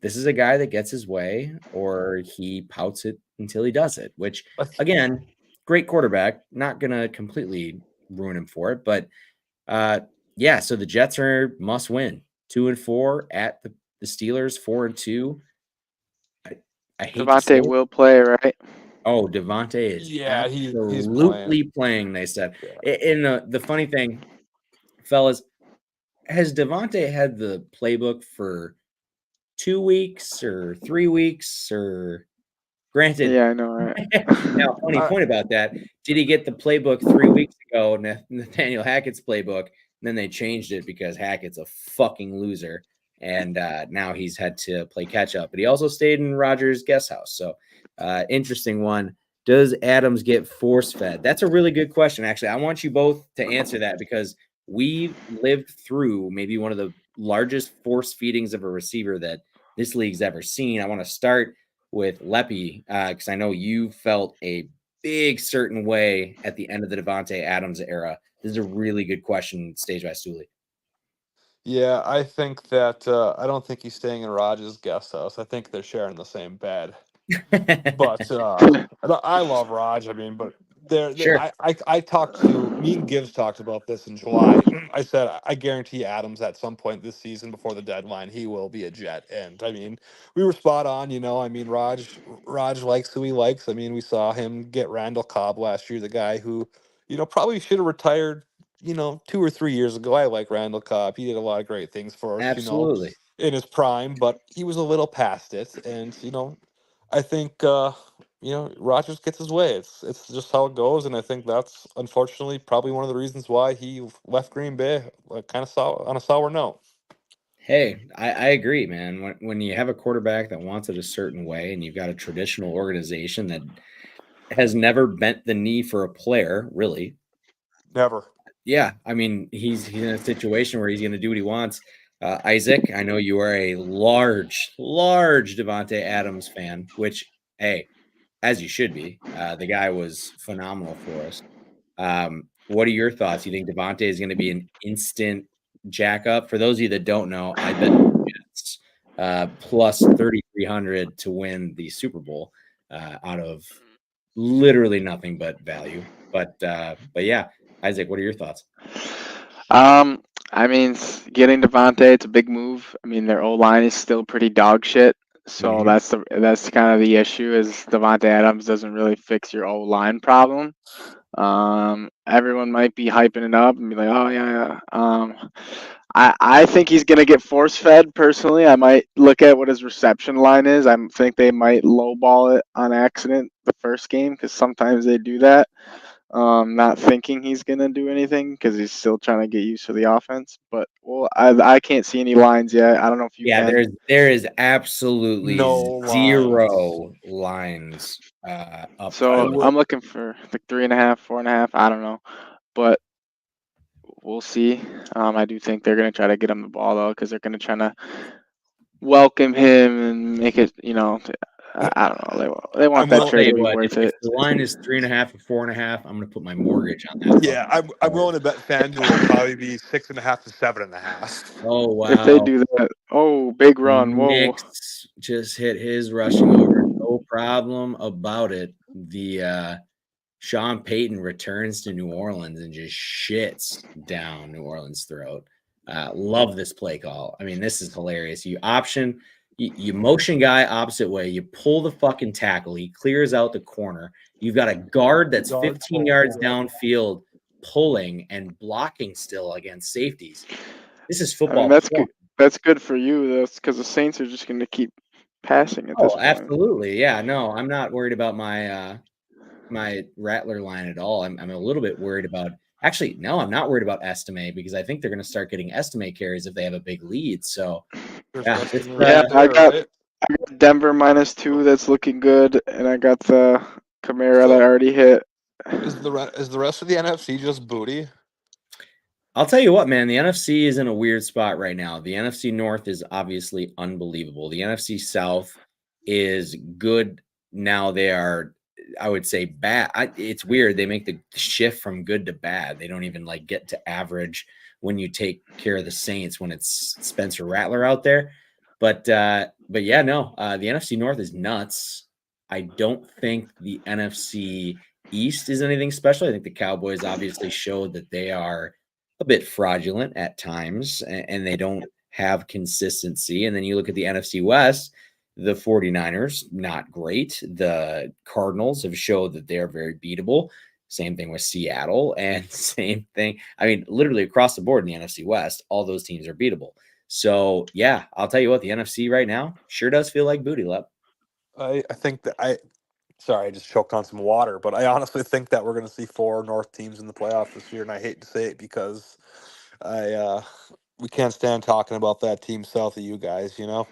this is a guy that gets his way or he pouts it until he does it, which again, great quarterback, not gonna completely ruin him for it. But yeah, so the Jets are must win. 2-4 at the Steelers, 4-2. I hate to say Devontae it. will play, right? Oh, Devontae is Yeah, he's playing. absolutely playing, they said. Yeah. And the funny thing, fellas, has Devontae had the playbook for 2 weeks or 3 weeks or granted? Yeah, I know, right? Now, funny point about that. Did he get the playbook 3 weeks ago, Nathaniel Hackett's playbook, and then they changed it because Hackett's a fucking loser, and now he's had to play catch up. But he also stayed in Rodgers' guest house. So, interesting one. Does Adams get force fed? That's a really good question, actually. I want you both to answer that because we lived through maybe one of the largest force feedings of a receiver that this league's ever seen. I want to start with Leppy because I know you felt a big certain way at the end of the Devontae Adams era. This is a really good question, staged by Stooley. Yeah, I think that I don't think he's staying in Rogers' guest house. I think they're sharing the same bed. But I love Raj. I mean, but Sure. I talked to me and Gibbs talked about this in July. I said I guarantee Adams at some point this season before the deadline he will be a Jet. And I mean, we were spot on. I mean, Raj likes who he likes. I mean, we saw him get Randall Cobb last year, the guy who probably should have retired 2 or 3 years ago. I like Randall Cobb. He did a lot of great things for us. Absolutely. In his prime, but he was a little past it, and I think Rogers gets his way. It's just how it goes, and I think that's unfortunately probably one of the reasons why he left Green Bay, kind of on a sour note. Hey, I agree, man. When you have a quarterback that wants it a certain way and you've got a traditional organization that has never bent the knee for a player, really. Never. Yeah, I mean, he's in a situation where he's going to do what he wants. Isaac, I know you are a large Devontae Adams fan, which, hey, as you should be. The guy was phenomenal for us. What are your thoughts? You think Devontae is going to be an instant jack up? For those of you that don't know, I bet the Jets plus 3,300 to win the Super Bowl out of literally nothing but value. But yeah, Isaac, what are your thoughts? I mean, getting Devontae, it's a big move. I mean, their O line is still pretty dog shit. So Mhm. that's kind of the issue is Devontae Adams doesn't really fix your O line problem. Everyone might be hyping it up and be like, oh yeah. I think he's gonna get force fed personally. I might look at what his reception line is. I think they might lowball it on accident the first game because sometimes they do that. Not thinking he's gonna do anything because he's still trying to get used to the offense. But well, I can't see any lines yet. I don't know if you Yeah, can. there is absolutely No lines. zero lines up So for I'm looking for like 3.5, 4.5. I don't know, but we'll see. I do think they're gonna try to get him the ball though because they're gonna try to welcome him and make it. I don't know. They want I'm that I'll will. tell trade to you be what, worth if it. the line is 3.5 or 4.5, I'm going to put my mortgage on that. Yeah, fucking I'm card. willing to bet FanDuel will probably be 6.5 to 7.5. Oh, If they wow. do that, oh, big run! Whoa. Knicks just hit his rushing over. No problem about it. The Sean Payton returns to New Orleans and just shits down New Orleans' throat. Love this play call. I mean, this is hilarious. You motion guy opposite way. You pull the fucking tackle. He clears out the corner. You've got a guard that's 15 yards downfield pulling and blocking still against safeties. This is I mean, football that's porn. good. That's good for you. That's because the Saints are just going to keep passing at this Oh, point. absolutely. Yeah, no, I'm not worried about my Rattler line at all. I'm a little bit worried about actually, no, I'm not worried about Estime because I think they're gonna start getting Estime carries if they have a big lead. So There's yeah, this estimate Yeah, right I there, got right? Denver -2. That's looking good, and I got the Camara that I So already hit. Is the rest of the NFC just booty? I'll tell you what, man, the NFC is in a weird spot right now. The NFC North is obviously unbelievable. The NFC South is good. Now they are, I would say, bad. It's weird. They make the shift from good to bad. They don't even like get to average when you take care of the Saints when it's Spencer Rattler out there. But yeah, no, the NFC North is nuts. I don't think the NFC East is anything special. I think the Cowboys obviously showed that they are a bit fraudulent at times and they don't have consistency. And then you look at the NFC West, the 49ers, not great. The Cardinals have showed that they're very beatable. Same thing with Seattle and same thing. I mean, literally across the board in the NFC West, all those teams are beatable. So yeah, I'll tell you what, the NFC right now sure does feel like booty lap. I think that sorry, I just choked on some water, but I honestly think that we're going to see 4 North teams in the playoffs this year, and I hate to say it because we can't stand talking about that team south of you guys, you know?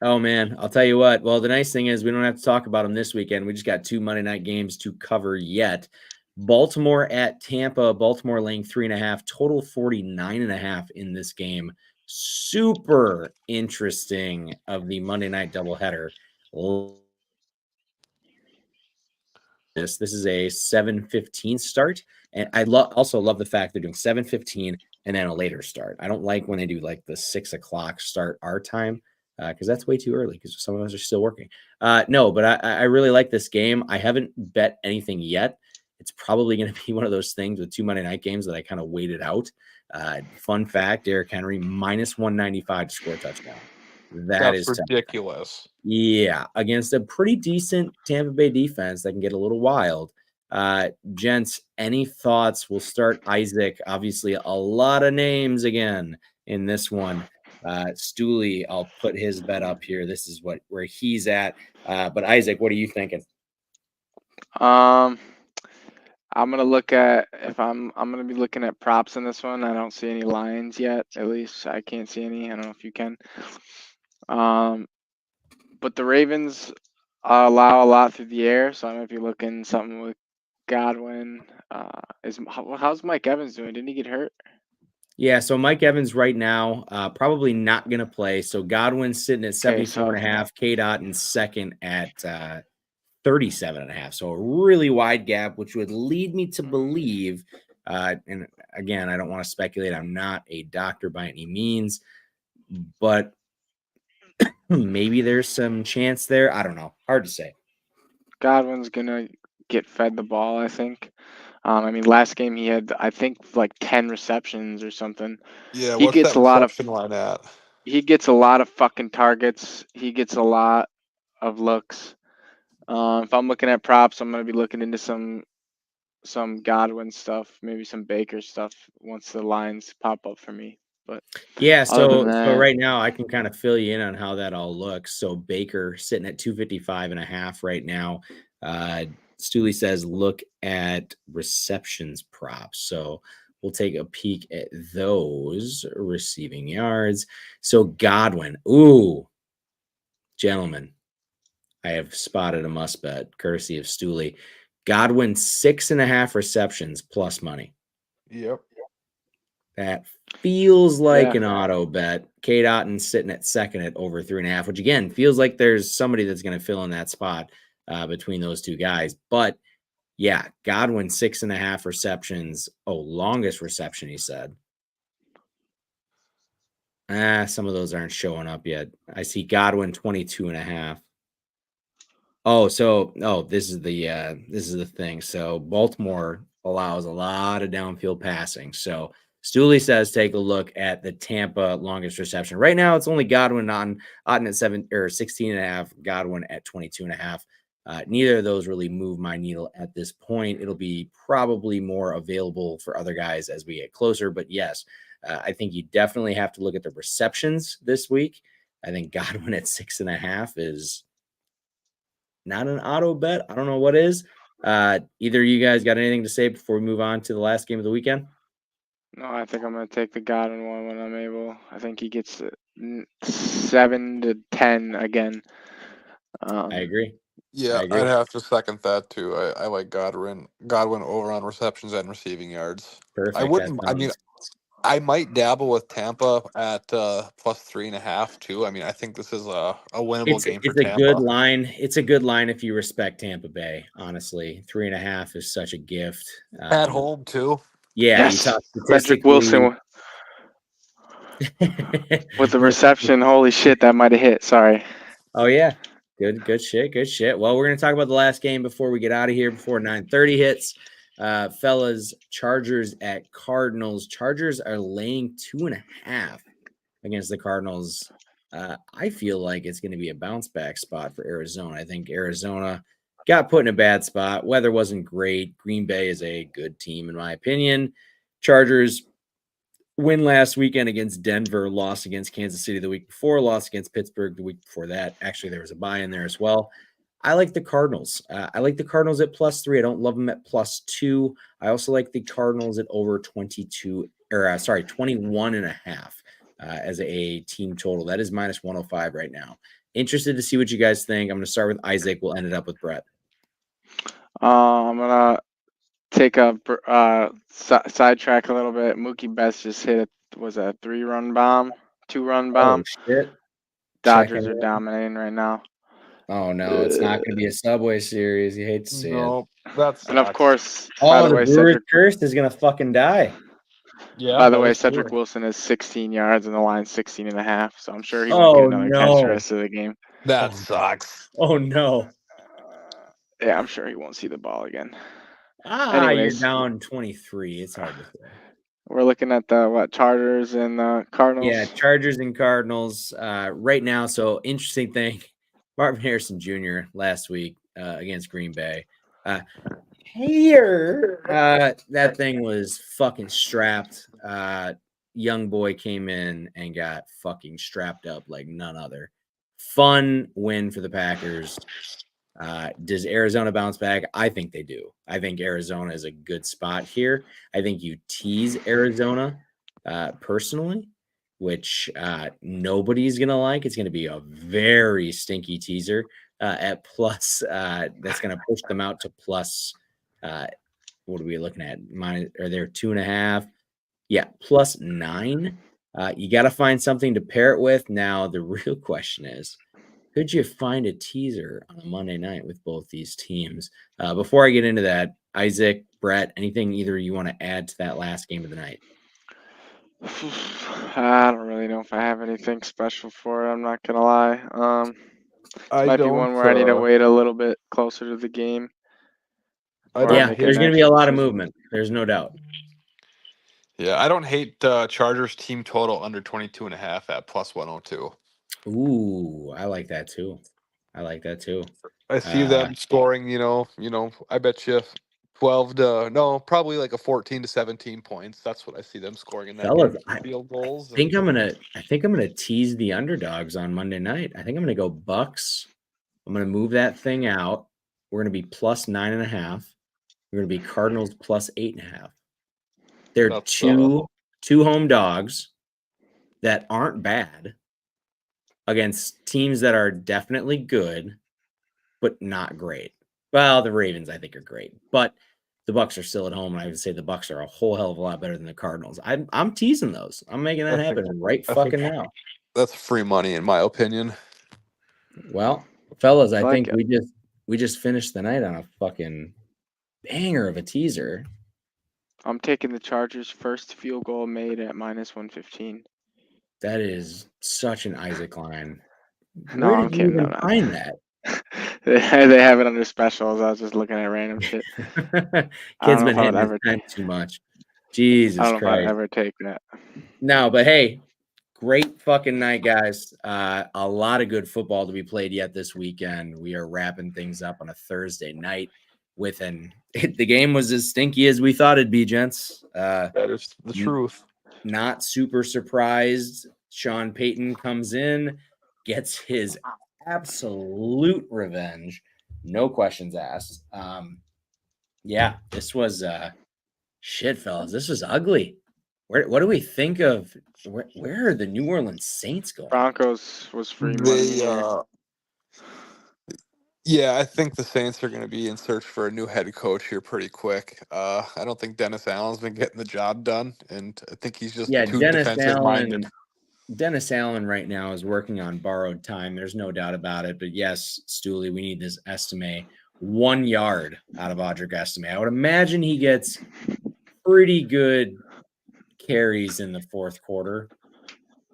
Oh man, I'll tell you what. Well, the nice thing is we don't have to talk about them this weekend. We just got 2 Monday night games to cover yet. Baltimore at Tampa. Baltimore laying 3.5. Total 49.5 in this game. Super interesting of the Monday night doubleheader. This is a 7:15 start, and I also love the fact they're doing 7:15 and then a later start. I don't like when they do like the 6 o'clock start our time because that's way too early because some of us are still working. No, but I really like this game. I haven't bet anything yet. It's probably going to be one of those things with 2 Monday night games that I kind of waited out. Fun fact: Derrick Henry minus 195 to score a touchdown. That That's is tough. ridiculous. Yeah, against a pretty decent Tampa Bay defense that can get a little wild. Gents, any thoughts? We'll start Isaac. Obviously, a lot of names again in this one. Stooley, I'll put his bet up here. This is where he's at. But Isaac, what are you thinking? Um, I'm gonna look at if I'm gonna be looking at props in this one. I don't see any lines yet. At least I can't see any. I don't know if you can. But the Ravens allow a lot through the air, so I might be looking something with Godwin. How's Mike Evans doing? Didn't he get hurt? Yeah, so Mike Evans right now probably not going to play. So Godwin's sitting at 74.5, K-Dot in second at 37.5. So a really wide gap, which would lead me to believe, and again, I don't want to speculate. I'm not a doctor by any means, but maybe there's some chance there. I don't know. Hard to say. Godwin's gonna get fed the ball, I think. I mean, last game he had, I think, like 10 receptions or something. Yeah, He what's gets that a lot of reception line at? he gets a lot of fucking targets. He gets a lot of looks. If I'm looking at props, I'm gonna be looking into some Godwin stuff, maybe some Baker stuff once the lines pop up for me. But Yeah, other than so that, right now I can kind of fill you in on how that all looks. So Baker sitting at 255.5 right now. Stooley says look at receptions props. So we'll take a peek at those receiving yards. So Godwin, ooh, gentlemen, I have spotted a must bet courtesy of Stooley. Godwin 6.5 receptions plus money. Yep. That feels like yeah, an auto bet. Kate Otten sitting at second at over 3.5, which again feels like there's somebody that's going to fill in that spot between those two guys. But yeah, Godwin 6.5 receptions. Oh, longest reception, he said. Some of those aren't showing up yet. I see Godwin 22.5. Oh, this is the thing. So Baltimore allows a lot of downfield passing. So Stooley says take a look at the Tampa longest reception. Right now, it's only Godwin on Otten at 16.5, Godwin at 22.5. Neither of those really move my needle at this point. It'll be probably more available for other guys as we get closer. But yes, I think you definitely have to look at the receptions this week. I think Godwin at 6.5 is not an auto bet. I don't know what is. Either of you guys got anything to say before we move on to the last game of the weekend? no, I think I'm gonna take the Godwin one when I'm able. I think he gets 7 to 10 again. I agree. Yeah, agree. I'd have to second that too. I like Godwin over on receptions and receiving yards. I Perfect. That wouldn't. I mean, sounds. I might dabble with Tampa at plus 3.5 too. I mean, I think this is a winnable game for It's a good Tampa line. It's a good line if you respect Tampa Bay. Honestly, 3.5 is such a gift. at home too. Yeah, you Yes, talk Cedric statistically. Wilson with the reception. Holy shit, that might have hit. Sorry. Oh yeah, good shit. Well, we're gonna talk about the last game before we get out of here before 9:30 hits. Fellas, Chargers at Cardinals. Chargers are laying 2.5 against the Cardinals. I feel like it's going to be a bounce back spot for Arizona. I think Arizona got put in a bad spot. Weather wasn't great. Green Bay is a good team, in my opinion. Chargers win last weekend against Denver, lost against Kansas City the week before, lost against Pittsburgh the week before that. Actually, there was a bye in there as well. I like the Cardinals. I like the Cardinals at +3. I don't love them at +2. I also like the Cardinals at over 21.5 as a team total. That is -105 right now. Interested to see what you guys think. I'm going to start with Isaac. We'll end it up with Brett. I'm gonna take a sidetrack a little bit. Mookie Betts just hit was a 3-run bomb, 2-run bomb. Shit. Dodgers are dominating right now. Oh, no. It's not going to be a Subway Series. You hate to see it. No, that's And of course, Oh, by the the way, Brewers curse is going to fucking die. yeah. By the way, Cedric Wilson is 16 yards and the line's 16.5, so I'm sure he won't Oh, get another catch the no. rest of the game. That sucks. Oh, no. Yeah, I'm sure he won't see the ball again. You're Anyways, down 23. It's hard to say. we're looking at the Chargers and Cardinals. Yeah, Chargers and Cardinals right now. So interesting thing, Marvin Harrison Jr. last week against Green Bay. That thing was fucking strapped. Young boy came in and got fucking strapped up like none other. Fun win for the Packers. Does Arizona bounce back? I think they do. I think Arizona is a good spot here. I think you tease Arizona personally, which nobody's going to like. It's going to be a very stinky teaser at plus. That's going to push them out to plus. What are we looking at? Are there 2.5? Yeah, +9. You got to find something to pair it with. Now, the real question is, could you find a teaser on a Monday night with both these teams? Before I get into that, Isaac, Brett, anything either you want to add to that last game of the night? I don't really know if I have anything special for it. I'm not gonna lie. This might be one where I need to wait a little bit closer to the game. Yeah, there's going to be a lot of movement. There's no doubt. Yeah, I don't hate Chargers team total under 22.5 at +102. Ooh, I like that too. I see them scoring, I bet you probably like a 14 to 17 points. That's what I see them scoring in that Fellas, game. Field goals. I think I'm gonna tease the underdogs on Monday night. I think I'm gonna go Bucks. I'm gonna move that thing out. We're gonna be +9.5. We're gonna be Cardinals +8.5. They're two home dogs that aren't bad against teams that are definitely good, but not great. Well, the Ravens, I think, are great, but the Bucks are still at home, and I would say the Bucks are a whole hell of a lot better than the Cardinals. I'm teasing those. I'm making that happen right fucking now. That's free money, in my opinion. Well, fellas, I think we just finished the night on a fucking banger of a teaser. I'm taking the Chargers' first field goal made at -115. That is such an Isaac line. No, Where I'm did you kidding. even find that? They have it under specials. I was just looking at random shit. Kid's been hitting his time too much. Jesus I don't know Christ. if I'd ever take that. No, but hey, great fucking night, guys. A lot of good football to be played yet this weekend. We are wrapping things up on a Thursday night with the game was as stinky as we thought it'd be, gents. That is the truth. Not super surprised. Sean Payton comes in, gets his absolute revenge. No questions asked. Yeah, this was shit, fellas. This was ugly. What do we think of where are the New Orleans Saints going? Broncos was free money. Yeah, I think the Saints are going to be in search for a new head coach here pretty quick. I don't think Dennis Allen's been getting the job done, and I think he's just Yeah, too defensive minded. Dennis Allen right now is working on borrowed time. There's no doubt about it. But yes, Stooley, we need this Estime 1 yard out of Audric Estime. I would imagine he gets pretty good carries in the fourth quarter.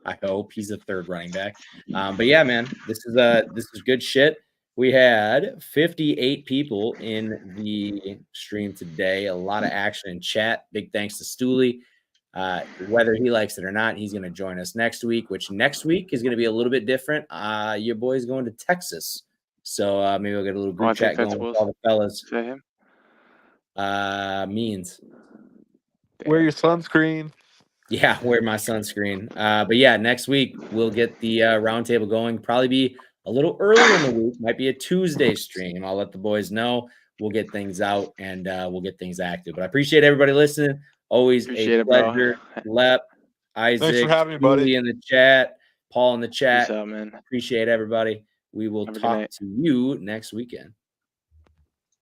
I hope he's a third running back. But yeah, man, this is good shit. We had 58 people in the stream today. A lot of action in chat. Big thanks to Stooley. Whether he likes it or not, he's going to join us next week, which next week is going to be a little bit different. Your boy's going to Texas. So maybe we'll get a little group chat going with all the fellas. Is that him? Means. Wear your sunscreen. Yeah, wear my sunscreen. But yeah, next week we'll get the roundtable going. Probably be a little early in the week. Might be a Tuesday stream. I'll let the boys know. We'll get things out and we'll get things active. But I appreciate everybody listening. Always a pleasure. Lep, Isaac, Thanks for having me, buddy. in the chat, Paul in the chat. Peace out, man. Appreciate everybody. We will talk to you next weekend.